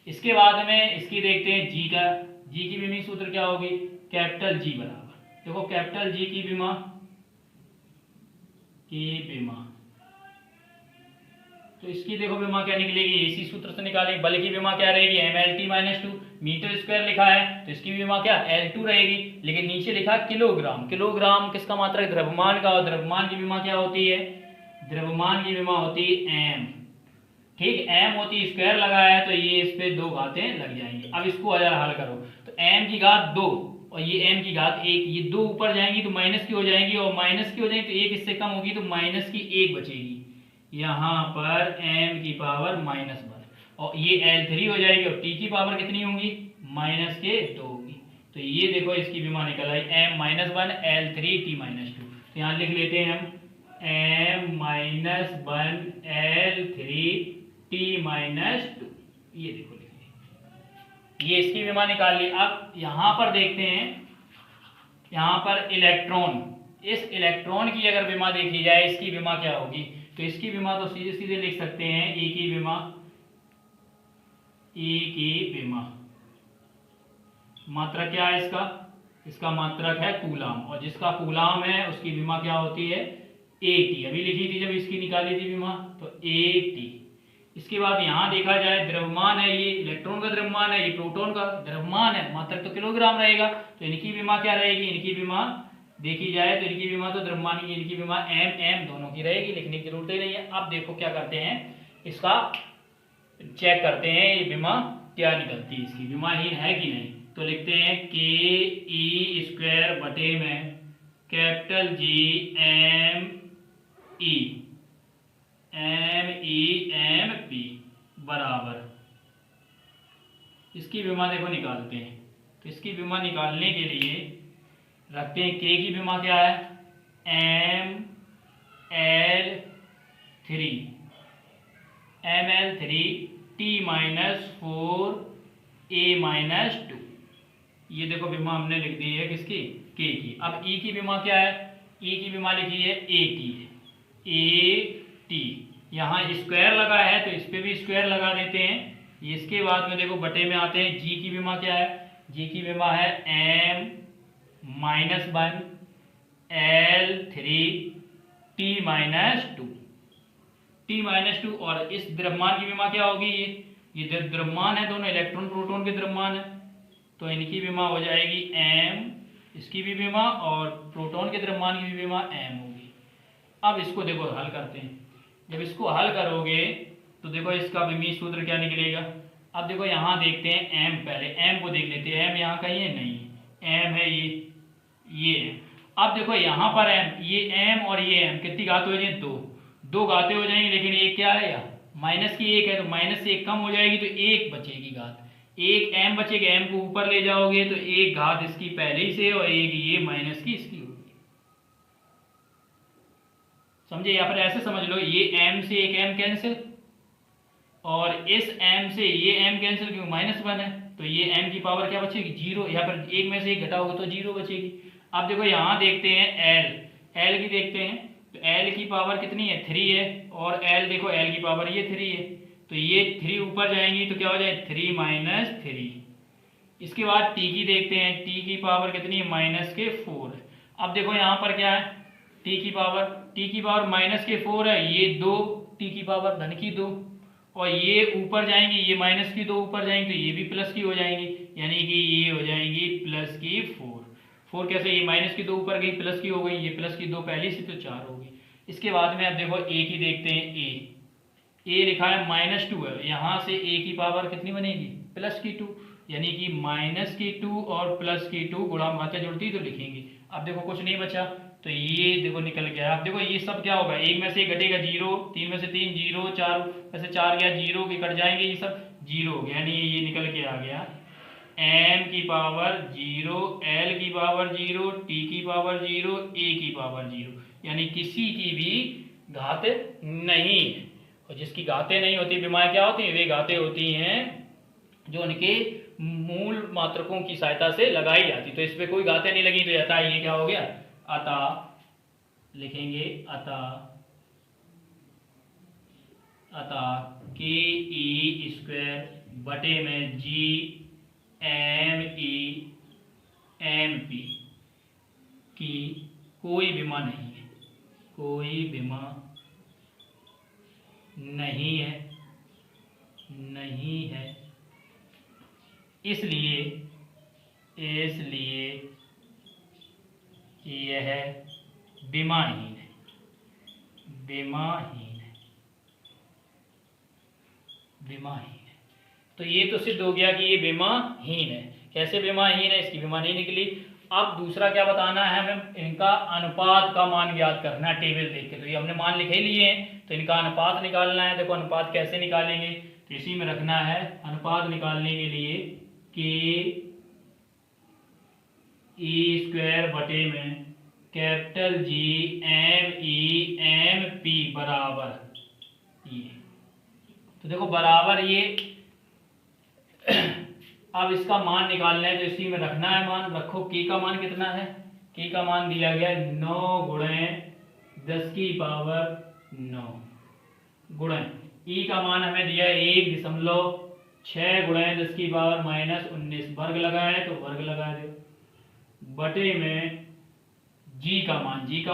इसके बाद में इसकी देखते हैं जी का, जी की विमीय सूत्र क्या होगी, कैपिटल जी बराबर, देखो कैपिटल जी की विमा, तो इसकी देखो विमा क्या निकलेगी, इसी सूत्र से निकालेंगे। बल की विमा क्या रहेगी, mlt-2, मीटर स्क्वायर लिखा है तो इसकी विमा क्या L2 रहेगी, लेकिन नीचे लिखा किलोग्राम, किलोग्राम किसका मात्रक, द्रव्यमान का, और द्रव्यमान की विमा क्या होती है, द्रव्यमान की विमा होती है m, ठीक, m होती है, स्क्वायर लगाया है तो ये इस पे 2 घातें लग जाएंगी। अब इसको अगर हल करो तो m की घात 2 और ये m की घात 1, ये 2 ऊपर जाएंगी तो माइनस की हो जाएंगी, और माइनस की हो जाएगी तो 1 इससे कम होगी तो -1 बचेगी, यहाँ पर m की पावर -1 और ये L3 हो जाएगी और t की पावर कितनी होंगी -2 होगी। तो ये देखो इसकी विमा निकल आई m-1 L3 t-2। तो यहाँ लिख लेते हैं हम m-1 L3 t-2। ये देखो लिख लिया, ये इसकी विमा निकाल ली। अब यहाँ पर देखते हैं, यहाँ पर इलेक्ट्रॉन, इस इलेक्ट्रॉन की अगर विमा देखी जाए इसकी विमा क्या होगी, तो इसकी विमा तो सीधे सीधे लिख सकते हैं E की विमा, E की विमा मात्रक क्या है इसका, इसका मात्रक है कूलाम, और जिसका कूलाम है उसकी विमा क्या होती है AT। अभी लिखी थी जब इसकी निकाली थी विमा, तो AT। इसके बाद यहाँ देखा जाए द्रव्यमान है, ये इलेक्ट्रॉन का द्रव्यमान है, ये प्रोटॉन का द्रव्यमान है, मात्रक तो किलोग्राम रहेगा। तो इनकी विमा क्या रहेगी, इनकी विमा देखी जाए तो इनकी विमा तो द्रव्यमान की, इनकी विमा m दोनों की रहेगी, लिखने की जरूरत ही नहीं है। अब देखो क्या करते हैं, इसका चेक करते हैं ये विमा क्या निकलती है, इसकी विमाहीन है कि नहीं। तो लिखते हैं Ke² बटे में कैपिटल G MEMP बराबर, इसकी विमा देखो निकालते हैं। तो इसकी विमा निकालने के लिए रखते हैं K की विमा क्या है ML3 T-4 A-2। ये देखो विमा हमने लिख दी है किसकी, K की। अब E की विमा क्या है, E की विमा लिखी है AT। यहाँ स्क्वायर लगा है तो इस पे भी स्क्वायर लगा देते हैं। इसके बाद में देखो बटे में आते हैं, G की विमा क्या है, G की विमा है M-1 L3 T-2 और इस द्रव्यमान की विमा क्या होगी, ये द्रव्यमान है, दोनों इलेक्ट्रॉन प्रोटॉन के द्रव्यमान है, तो इनकी विमा हो जाएगी M, इसकी भी विमा और प्रोटॉन के द्रव्यमान की भी विमा M होगी। अब इसको देखो हल करते हैं, जब इसको हल करोगे तो देखो इसका विमीय सूत्र क्या निकलेगा। अब देखो यहाँ देखते हैं M, पहले M को देख लेते हैं, M यहाँ कहीं है नहीं, M है ये है। अब देखो यहाँ पर M, ये M और ये M कितनी घात हो जाएगी, दो घातें हो जाएंगी, लेकिन एक क्या है यहाँ माइनस की एक है, तो माइनस से एक कम हो जाएगी तो एक बचेगी घात, एक M बचेगी, M को ऊपर ले जाओगे तो एक घात इसकी पहले ही से और एक ये माइनस की इसकी होगी। समझे, या फिर ऐसे समझ लो, ये M से एक M कैंसिल और इस M से ये M कैंसिल, क्योंकि -1 है, तो ये M की पावर क्या बचेगी 0, या फिर एक में से एक घटाओगे तो 0 बचेगी। अब देखो यहाँ देखते हैं L की देखते हैं, तो L की पावर कितनी है 3 है, और L देखो L की पावर ये 3 है, तो ये 3 ऊपर जाएंगी तो क्या हो जाए 3 - 3। इसके बाद T की देखते हैं, T की पावर कितनी है -4। अब देखो यहाँ पर क्या है T की पावर -4 है, ये 2 T की पावर धन की 2, और ये ऊपर जाएंगी, ये माइनस की 2 ऊपर जाएंगी तो ये भी प्लस की हो जाएंगी, यानी कि ये हो जाएंगी प्लस की 4 कैसे, ये माइनस की 2 ऊपर गई प्लस की हो गई, ये प्लस की 2 पहली से तो 4 हो गई। इसके बाद में अब देखो A की देखते हैं, A लिखा है -2 है, यहाँ से A की पावर कितनी बनेगी +2, यानी कि -2 और +2 गुणा मात्रा जुड़ती तो लिखेंगे। अब देखो कुछ नहीं बचा तो ये देखो निकल गया। अब देखो ये सब क्या होगा, एक में से घटेगा 0, 3 में से 3 0, 4 में से 4 गया 0 के कट जाएंगे, ये सब 0 हो गया, यानी ये निकल के आ गया M की पावर 0, L की पावर 0, T की पावर 0, A की पावर 0, यानी किसी की भी घात नहीं है। और जिसकी घातें नहीं होती विमाएं क्या होती हैं, वे घातें होती हैं जो उनके मूल मात्रकों की सहायता से लगाई जाती। तो इस पे कोई घातें नहीं लगी तो अतः ये क्या हो गया, अतः लिखेंगे अतः Ke² बटे में GMEMP की कोई विमा नहीं है, कोई विमा नहीं है, इसलिए यह विमाहीन है। तो ये तो सिद्ध हो गया कि ये विमाहीन है। कैसे विमाहीन है, इसकी विमा नहीं निकली। अब दूसरा क्या बताना है हमें, इनका अनुपात का मान ज्ञात करना टेबल देख के। तो ये हमने मान लिखे लिए हैं, तो इनका अनुपात निकालना है। देखो अनुपात कैसे निकालेंगे, तो इसी में रखना है अनुपात निकालने के लिए कि ई स्क्वायर बटे में capital G M E M P बराबर ये। तो देखो बराबर ये अब इसका मान निकालना है, तो इसी में रखना है मान। रखो के का मान कितना है, के का मान दिया गया 9 गुणे 10 की पावर 9 गुणे ई का मान हमें दिया 1.6 गुणे 10 की पावर -19 वर्ग लगाए तो वर्ग लगा दो बटे में जी का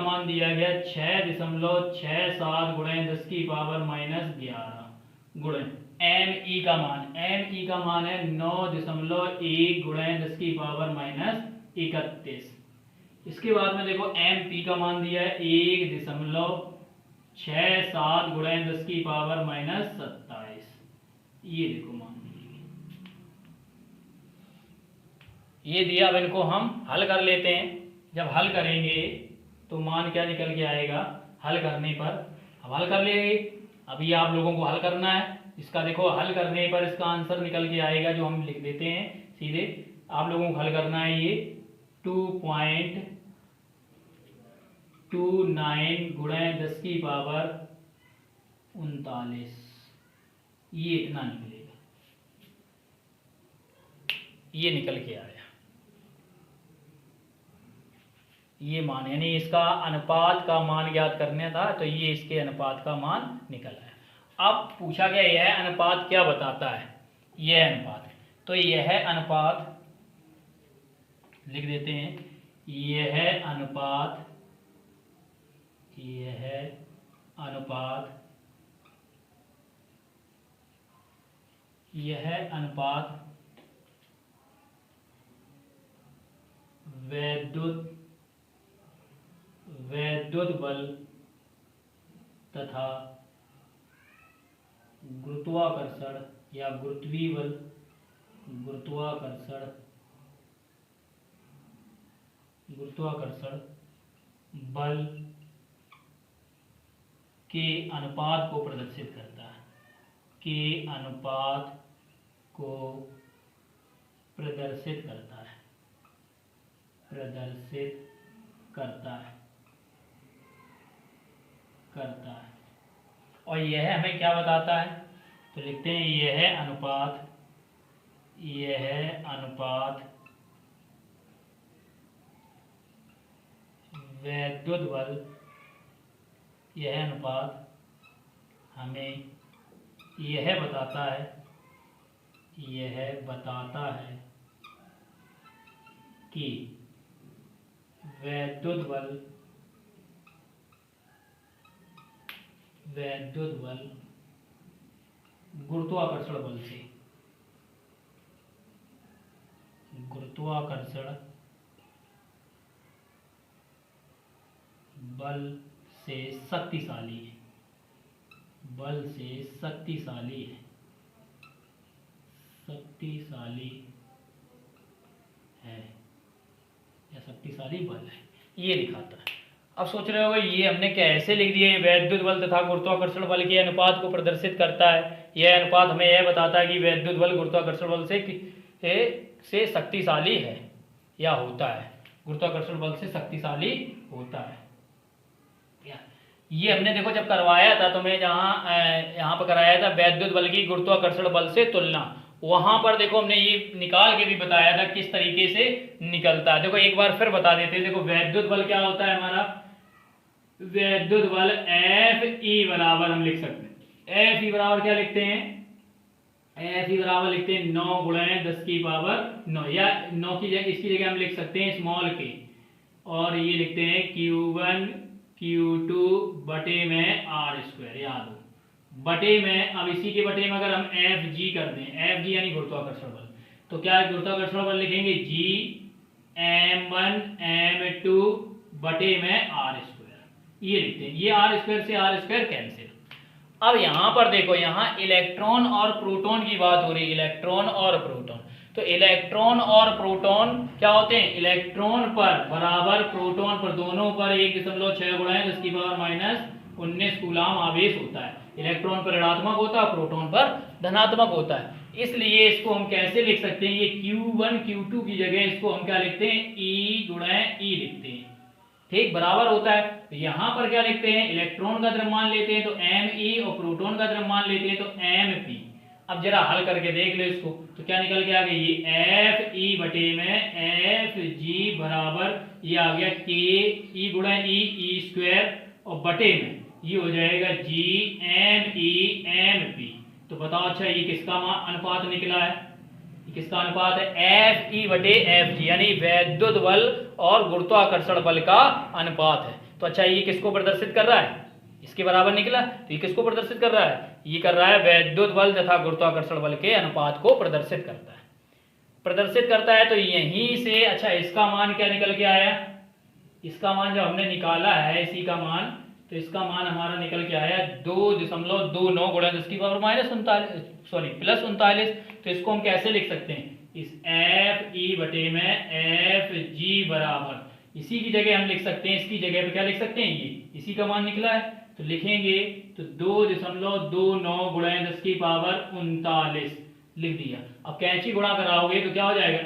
मान दिया गया 6.67 गुणे 10 की पावर -11 गुणे एम ई का मान है 9.1 गुणे 10 की पावर -31। इसके बाद में देखो एम पी का मान दिया है 1.67 गुणे 10 की पावर -27। ये देखो मान ये दिया। अब इनको हम हल कर लेते हैं। जब हल करेंगे तो मान क्या निकल के आएगा हल करने पर। अब हल कर लेंगे, अभी आप लोगों को हल करना है इसका। देखो हल करने पर इसका आंसर निकल के आएगा, जो हम लिख देते हैं सीधे। आप लोगों को हल करना है ये 2.29 गुणे 10 की पावर 39। ये इतना निकलेगा, ये निकल के आया ये मान, यानी इसका अनुपात का मान ज्ञात करना था, तो ये इसके अनुपात का मान निकल आया। अब पूछा गया यह अनुपात क्या बताता है, यह अनुपात। तो यह अनुपात लिख देते हैं, यह अनुपात वैद्युत बल तथा गुरुत्वाकर्षण या गुरुत्वीय बल गुरुत्वाकर्षण बल के अनुपात को प्रदर्शित करता है, करता है। और यह हमें क्या बताता है, तो लिखते हैं यह अनुपात वैद्युत बल, यह अनुपात हमें यह बताता है कि वैद्युत बल गुरुत्वाकर्षण बल से शक्तिशाली है या शक्तिशाली बल है, ये दिखाता है। अब सोच रहे होगे ये हमने कैसे लिख दिया, वैद्युत बल तथा गुरुत्वाकर्षण बल के अनुपात को प्रदर्शित करता है। यह अनुपात हमें यह बताता है कि वैद्युत बल गुरुत्वाकर्षण बल से शक्तिशाली है या होता है, गुरुत्वाकर्षण बल से शक्तिशाली होता है। ये हमने देखो जब करवाया था, तो मैं यहाँ पर कराया था वैद्युत बल की गुरुत्वाकर्षण बल से तुलना, वहां पर देखो हमने ये निकाल के भी बताया था किस तरीके से निकलता है। देखो एक बार फिर बता देते हैं। देखो वैद्युत बल क्या होता है हमारा, वैद्युत बल एफ ई बराबर हम लिख सकते हैं। एफ ई बराबर क्या लिखते हैं, एफ ई बराबर लिखते हैं 9 गुणे 10 की पावर 9, या 9 की जगह इसकी जगह हम लिख सकते हैं स्मॉल के, और ये लिखते हैं Q1 Q2 बटे में आर स्क्वायर। याद हो बटे में, अब इसी के बटे में अगर हम एफ जी कर दें, एफ जी यानी गुरुत्वाकर्षण बल, तो क्या है गुरुत्वाकर्षण बल लिखेंगे जी m1 m2 बटे में आर स्क्वायर, ये लिखते हैं। ये आर स्क्वायर से आर स्क्वायर कैंसिल। अब यहाँ पर देखो, यहाँ इलेक्ट्रॉन और प्रोटॉन की बात हो रही है, इलेक्ट्रॉन और प्रोटॉन। तो इलेक्ट्रॉन और प्रोटॉन क्या होते हैं, इलेक्ट्रॉन पर बराबर प्रोटॉन पर, दोनों पर 1.6 गुणा 10 की पावर 19 कूलाम आवेश होता है। इलेक्ट्रॉन पर ऋणात्मक होता है, प्रोटॉन पर धनात्मक होता है। इसलिए इसको हम कैसे लिख सकते हैं, ये Q1 Q2 की जगह इसको हम क्या लिखते हैं, E गुणा E लिखते हैं। ठीक, बराबर होता है। तो यहाँ पर क्या लिखते हैं, इलेक्ट्रॉन का द्रव्यमान लेते हैं तो Me और प्रोटॉन का द्रव्यमान लेते हैं तो Mp। अब जरा हल करके देख लो इसको, तो क्या निकल के आ गया, ये Fe बटे में Fg बराबर ये आ गया K E गुणा E स्क्वायर और बटे में ये हो जाएगा G Me तो बताओ अच्छा ये किसका अनुपात निकला है, किसका अनुपात है, Fe बटे Fg, यानी वैद्युत बल और गुरुत्वाकर्षण बल का अनुपात है। तो अच्छा ये किसको प्रदर्शित कर रहा है, इसके बराबर निकला। तो ये किसको प्रदर्शित कर रहा है, ये कर रहा है वैद्युत बल तथा गुरुत्वाकर्षण बल के अनुपात को प्रदर्शित करता है। तो यहीं से अच्छा इसका मान क्या निकल के आया, इसका मान जो हमने निकाला है इसी का मान, तो इसका मान हमारा निकल के आया 2.29 गुणा 10 की पावर माइनस 39 सॉरी प्लस 39। तो इसको हम कैसे लिख सकते हैं, इस Fe बटे में Fg बराबर इसी की जगह हम लिख सकते हैं, इसकी जगह पे क्या लिख सकते हैं, ये इसी का मान निकला है तो लिखेंगे तो 2.29 गुणा 10 की पावर 39 लिख दिया। अब कैंची गुणा कराओगे तो क्या हो जाएगा,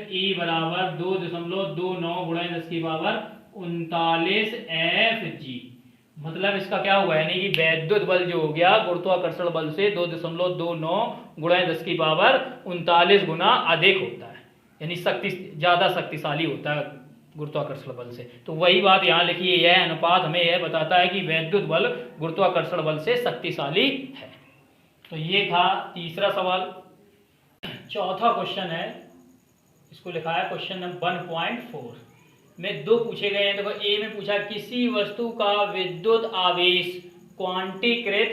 Fe बराबर 2.29 गुणा 10 की पावर 39 Fg। मतलब इसका क्या हुआ, यानी कि वैद्युत बल जो हो गया गुरुत्वाकर्षण बल से 2.29 गुणा 10 की पावर 39 गुना अधिक होता है, यानी ज्यादा शक्तिशाली होता है गुरुत्वाकर्षण बल से। तो वही बात यहाँ लिखी है, यह अनुपात हमें यह बताता है कि वैद्युत बल गुरुत्वाकर्षण बल से शक्तिशाली है। तो ये था तीसरा सवाल। चौथा क्वेश्चन है, इसको लिखा है क्वेश्चन नंबर 1.4 में दो पूछे गए हैं। देखो ए में पूछा किसी वस्तु का विद्युत आवेश क्वांटीकृत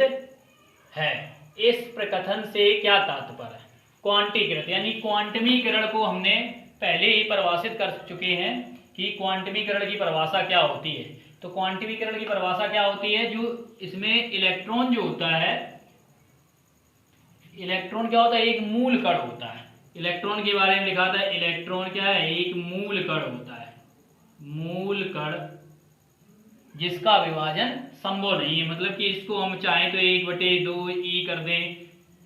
है, इस प्रकथन से क्या तात्पर्य है। क्वांटीकृत यानी क्वांटमीकरण को हमने पहले ही परिभाषित कर चुके हैं कि क्वांटमीकरण की परिभाषा क्या होती है। तो क्वांटमीकरण की परिभाषा क्या होती है, जो इसमें इलेक्ट्रॉन जो होता है, इलेक्ट्रॉन क्या होता है, एक मूल कण होता है। इलेक्ट्रॉन के बारे में लिखा था, इलेक्ट्रॉन क्या है, एक मूल कण होता है, मूल कण जिसका विभाजन संभव नहीं है। मतलब कि इसको हम चाहें तो 1/2 E कर दें,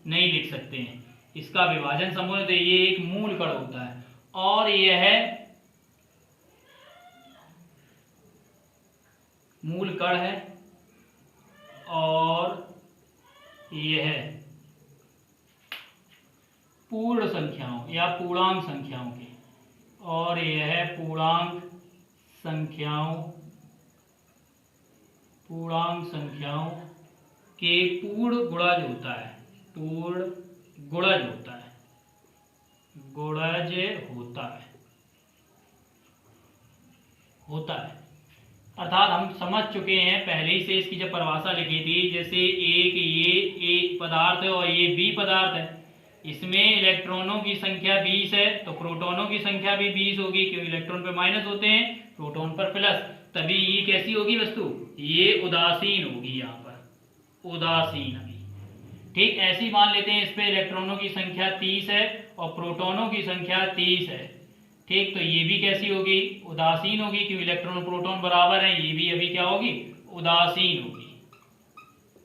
नहीं लिख सकते हैं, इसका विभाजन संभव नहीं। तो ये एक मूल कण होता है और यह मूल कण है और यह पूर्ण संख्याओं या पूर्णांक संख्याओं के, और यह पूर्णांक संख्याओं के पूर्ण गुणज होता है, पूर्ण गुणज होता है। अर्थात हम समझ चुके हैं पहले ही से इसकी जब परिभाषा लिखी थी, जैसे एक पदार्थ है और ये बी पदार्थ है, इसमें इलेक्ट्रॉनों की संख्या 20 है तो प्रोटॉनों की संख्या भी 20 होगी, क्योंकि इलेक्ट्रॉन पे माइनस होते हैं, प्रोटॉन पर प्लस, तभी ये कैसी होगी वस्तु, ये उदासीन होगी, यहाँ पर उदासीन होगी। ठीक ऐसी मान लेते हैं, इस पे इलेक्ट्रॉनों की संख्या 30 है और प्रोटॉनों की संख्या 30 है। ठीक, तो ये भी कैसी होगी, उदासीन होगी, क्योंकि इलेक्ट्रॉन प्रोटॉन बराबर है, ये भी अभी क्या होगी, उदासीन होगी।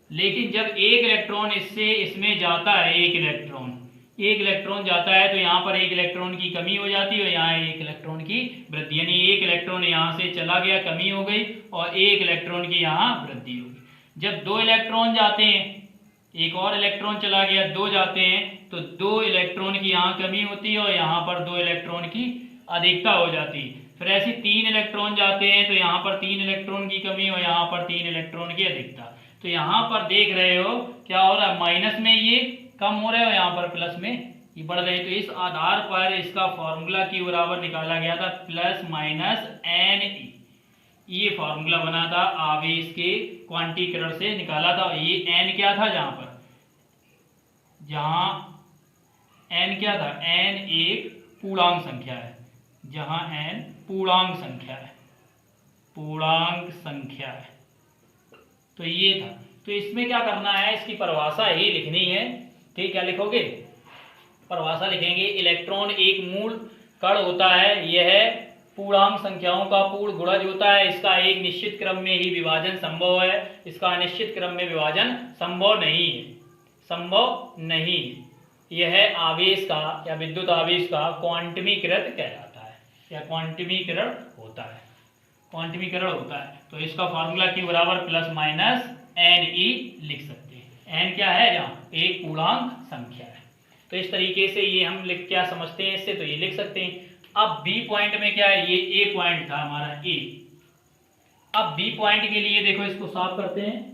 लेकिन जब एक इलेक्ट्रॉन इससे इसमें जाता है, एक इलेक्ट्रॉन जाता है तो यहाँ पर एक इलेक्ट्रॉन की कमी हो जाती है और यहाँ एक इलेक्ट्रॉन की वृद्धि, यानी एक इलेक्ट्रॉन यहाँ से चला गया, कमी हो गई, और एक इलेक्ट्रॉन की यहाँ वृद्धि हो गई। जब दो इलेक्ट्रॉन जाते हैं, एक और इलेक्ट्रॉन चला गया, दो जाते हैं, तो दो इलेक्ट्रॉन की यहाँ कमी होती है और यहाँ पर दो इलेक्ट्रॉन की अधिकता हो जाती है। फिर ऐसे 3 इलेक्ट्रॉन जाते हैं तो यहाँ पर 3 इलेक्ट्रॉन की कमी और यहाँ पर 3 इलेक्ट्रॉन की अधिकता। तो यहाँ पर देख रहे हो क्या हो रहा है, माइनस में ये कम हो रहा है और यहाँ पर प्लस में ये बढ़ रहे हैं। तो इस आधार पर इसका फॉर्मूला Q बराबर निकाला गया था प्लस माइनस NE, ये फॉर्मूला बना था आवेश के क्वांटीकरण से निकाला था। ये N क्या था, जहाँ N क्या था, N एक पूर्णांक संख्या है, जहाँ N पूर्णांक संख्या है, तो ये था। तो इसमें क्या करना है, इसकी परिभाषा ही लिखनी है। ठीक, क्या लिखोगे, परिभाषा लिखेंगे, इलेक्ट्रॉन एक मूल कण होता है, यह पूर्णांक संख्याओं का पूर्ण गुणज होता है, इसका एक निश्चित क्रम में ही विभाजन संभव है, इसका अनिश्चित क्रम में विभाजन संभव नहीं है, संभव नहीं। यह आवेश का या विद्युत आवेश का क्वांटमीकरण कहलाता है या क्वांटमीकरण होता है, क्वांटमीकरण होता है। तो इसका फार्मूला Q बराबर प्लस माइनस NE लिख सकते हैं। N क्या है? यहाँ एक पूर्णांक संख्या है। तो इस तरीके से ये हम लिख क्या समझते हैं इससे, तो ये लिख सकते हैं। अब बी पॉइंट में क्या है, ये A पॉइंट था हमारा A। अब बी पॉइंट के लिए देखो, इसको साफ करते हैं।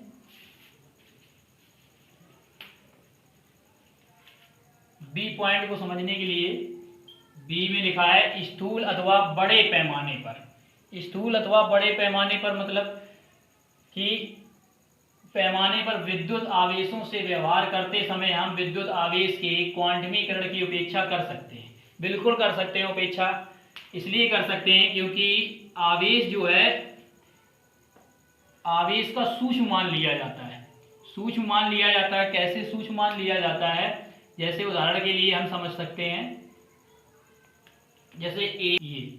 बी पॉइंट को समझने के लिए बी में लिखा है स्थूल अथवा बड़े पैमाने पर। स्थूल अथवा बड़े पैमाने पर मतलब कि पैमाने पर विद्युत आवेशों से व्यवहार करते समय हम विद्युत आवेश के क्वांटमीकरण की उपेक्षा कर सकते हैं। बिल्कुल कर सकते हैं उपेक्षा, इसलिए कर सकते हैं क्योंकि आवेश जो है, आवेश का सूक्ष्म मान लिया जाता है। सूक्ष्म मान लिया जाता है, कैसे सूक्ष्म मान लिया जाता है? जैसे उदाहरण के लिए हम समझ सकते हैं, जैसे ये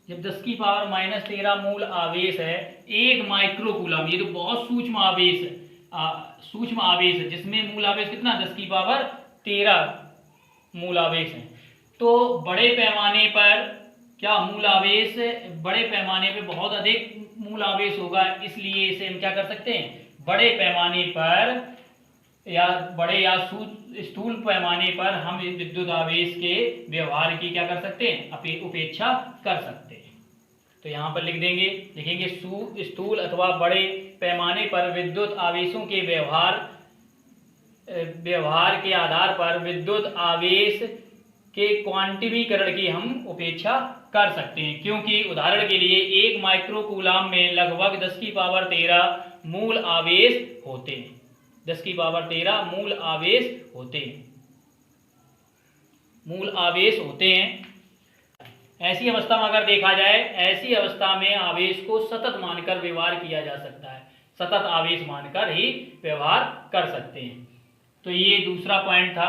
जब 10 की पावर माइनस 13 मूल आवेश है 1 माइक्रोकूलम, ये तो बहुत सूक्ष्म आवेश है, सूक्ष्म आवेश है, जिसमें मूल आवेश कितना 10 की पावर 13 मूल आवेश है। तो बड़े पैमाने पर क्या मूल आवेश, बड़े पैमाने पे बहुत अधिक मूल आवेश होगा, इसलिए इसे हम क्या कर सकते हैं, बड़े पैमाने पर या बड़े या स्थूल पैमाने पर हम विद्युत आवेश के व्यवहार की क्या कर सकते हैं, उपेक्षा कर सकते हैं। तो यहाँ पर लिख देंगे, लिखेंगे स्थूल अथवा बड़े पैमाने पर विद्युत आवेशों के व्यवहार के आधार पर विद्युत आवेश के क्वांटमीकरण की हम उपेक्षा कर सकते हैं। क्योंकि उदाहरण के लिए 1 माइक्रोकूलम में लगभग 10 की पावर 13 मूल आवेश होते हैं, 10 की पावर 13 मूल आवेश होते हैं, मूल आवेश होते हैं। ऐसी अवस्था में अगर देखा जाए, ऐसी अवस्था में आवेश को सतत मानकर व्यवहार किया जा सकता है, सतत आवेश मानकर ही व्यवहार कर सकते हैं। तो ये दूसरा पॉइंट था,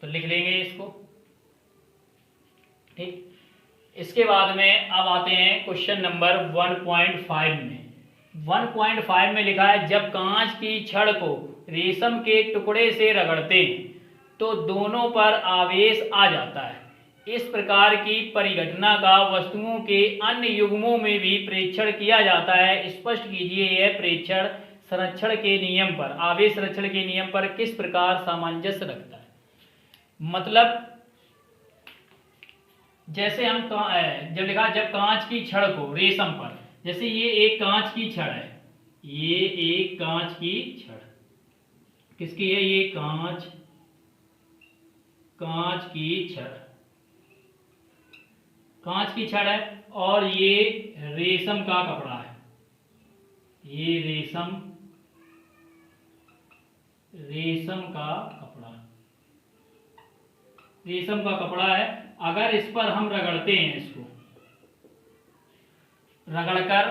तो लिख लेंगे इसको, ठीक। इसके बाद में अब आते हैं क्वेश्चन नंबर 1.5 में। 1.5 में लिखा है, जब कांच की छड़ को रेशम के टुकड़े से रगड़ते हैं तो दोनों पर आवेश आ जाता है। इस प्रकार की परिघटना का वस्तुओं के अन्य युग्मों में भी प्रेक्षण किया जाता है। स्पष्ट कीजिए यह प्रेक्षण संरक्षण के नियम पर, आवेश संरक्षण के नियम पर किस प्रकार सामंजस्य रखता है। मतलब जैसे हम जब लिखा, जब कांच की छड़ को रेशम पर, जैसे ये एक कांच की छड़ है, ये एक कांच की छड़ किसकी है, ये कांच की छड़, कांच की छड़ है और ये रेशम का कपड़ा है, ये रेशम का कपड़ा है। अगर इस पर हम रगड़ते हैं, इसको रगड़कर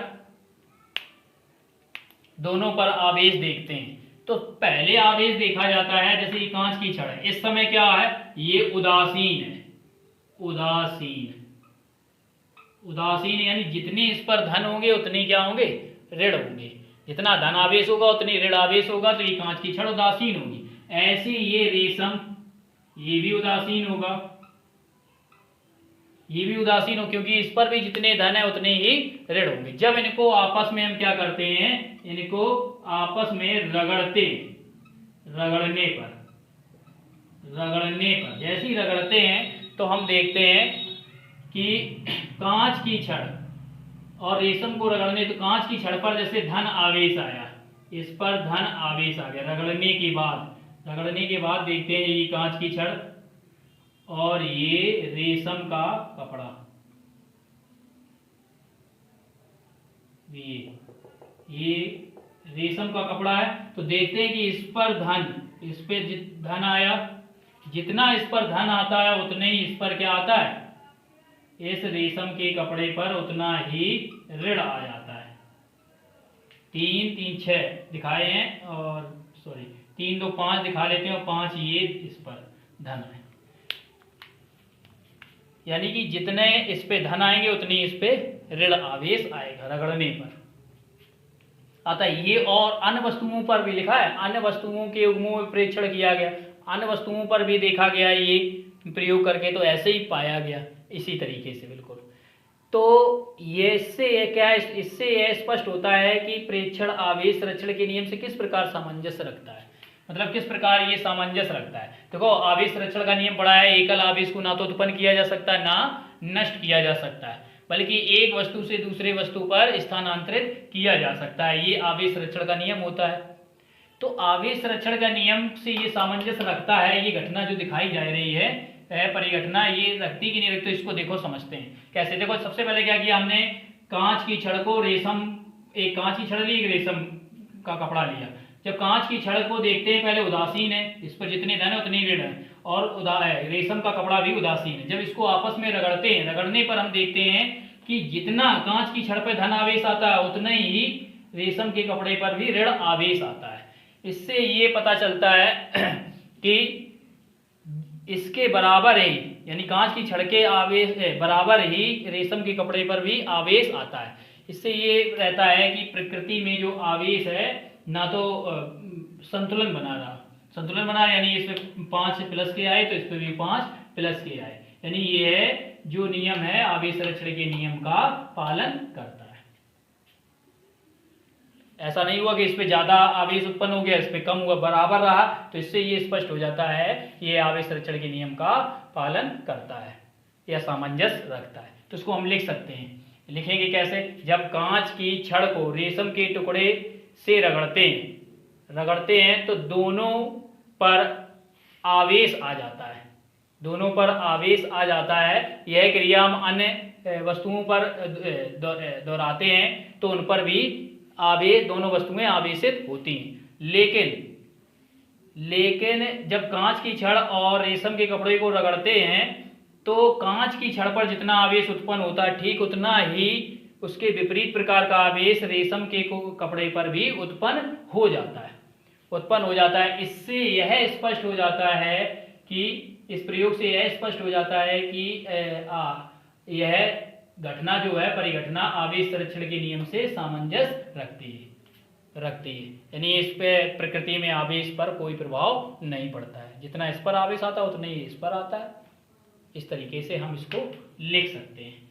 दोनों पर आवेश देखते हैं, तो पहले आवेश देखा जाता है, जैसे ये कांच की छड़ है, इस समय क्या है, ये उदासीन है, उदासीन यानी जितने इस पर धन होंगे उतने क्या होंगे, ऋण होंगे। जितना धन आवेश होगा उतनी ऋण आवेश होगा, तो ये कांच की छड़ उदासीन होगी। ऐसे ये रेशम, ये भी उदासीन होगा, ये भी उदासीन हो, क्योंकि इस पर भी जितने धन है उतने ही ऋण होंगे। जब इनको आपस में हम क्या करते हैं, इनको आपस में रगड़ने पर जैसे ही रगड़ते हैं तो हम देखते हैं कि कांच की छड़ और रेशम को रगड़ने, तो कांच की छड़ पर जैसे धन आवेश आया, इस पर धन आवेश आ गया रगड़ने के बाद देखते हैं ये कांच की छड़ और ये रेशम का कपड़ा, ये रेशम का कपड़ा है। तो देखते हैं कि इस पर धन आया, जितना इस पर धन आता है उतने ही इस पर क्या आता है, इस रेशम के कपड़े पर उतना ही ऋण आ जाता है। 3 3 6 दिखाए हैं, और सॉरी 3 2 5 दिखा लेते हैं, और 5 ये इस पर धन है। यानी कि जितने इस पे धन आएंगे उतनी इस पे ऋण आवेश आएगा रगड़ने पर आता है। ये और अन्य वस्तुओं पर भी लिखा है, अन्य वस्तुओं के युग्मों में प्रेक्षण किया गया, अन्य वस्तुओं पर भी देखा गया ये प्रयोग करके, तो ऐसे ही पाया गया इसी तरीके से बिल्कुल। तो ये इससे क्या है, इससे यह स्पष्ट होता है कि प्रेक्षण आवेश संरक्षण के नियम से किस प्रकार सामंजस्य रखता है, मतलब किस प्रकार ये सामंजस्य रखता है। देखो आवेश संरक्षण का नियम बड़ा है, एकल आवेश को ना तो उत्पन्न किया जा सकता है ना नष्ट किया जा सकता है, बल्कि एक वस्तु से दूसरे वस्तु पर स्थानांतरित किया जा सकता है, ये आवेश संरक्षण का नियम होता है। तो आवेश संरक्षण का नियम से ये सामंजस्य रखता है, ये घटना जो दिखाई जा रही है परिघटना, ये रखती कि नहीं रखती, तो इसको देखो समझते हैं कैसे। देखो सबसे पहले क्या किया हमने, कांच की छड़ को रेशम, एक कांच की छड़ ली, एक रेशम का कपड़ा लिया। जब कांच की छड़ को देखते हैं पहले उदासीन है, इस पर जितने धन है उतनी ऋण है, और रेशम का कपड़ा भी उदासीन है। जब इसको आपस में रगड़ते हैं, रगड़ने पर हम देखते हैं कि जितना कांच की छड़ पर धन आवेश आता है उतना ही रेशम के कपड़े पर भी ऋण आवेश आता है। इससे ये पता चलता है कि इसके बराबर ही, यानी कांच की छड़ के आवेश बराबर ही रेशम के कपड़े पर भी आवेश आता है। इससे ये रहता है कि प्रकृति में जो आवेश है ना तो संतुलन बना रहा, संतुलन बना, यानी इसमें 5 प्लस के आए तो इस पर भी 5 प्लस के आए, यानी ये है जो नियम है आवेश संरक्षण के नियम का पालन करता है। ऐसा नहीं हुआ कि इस पे ज्यादा आवेश उत्पन्न हो गया, इस पे कम हुआ, बराबर रहा, तो इससे ये स्पष्ट हो जाता है ये आवेश संरक्षण के नियम का पालन करता है या सामंजस्य रखता है। तो इसको हम लिख सकते हैं, लिखेंगे कैसे, जब कांच की छड़ को रेशम के टुकड़े से रगड़ते हैं तो दोनों पर आवेश आ जाता है, दोनों पर आवेश आ जाता है। यह क्रिया हम अन्य वस्तुओं पर दोहराते हैं तो उन पर भी आवेश, दोनों वस्तुएं आवेशित होती हैं। लेकिन जब कांच की छड़ और रेशम के कपड़े को रगड़ते हैं तो कांच की छड़ पर जितना आवेश उत्पन्न होता है ठीक उतना ही उसके विपरीत प्रकार का आवेश रेशम के कपड़े पर भी उत्पन्न हो जाता है। इससे यह स्पष्ट हो जाता है कि इस प्रयोग से यह स्पष्ट हो जाता है कि यह घटना जो है परिघटना आवेश संरक्षण के नियम से सामंजस्य रखती है, यानी इस पे प्रकृति में आवेश पर कोई प्रभाव नहीं पड़ता है, जितना इस पर आवेश आता है उतना ही इस पर आता है। इस तरीके से हम इसको लिख सकते हैं।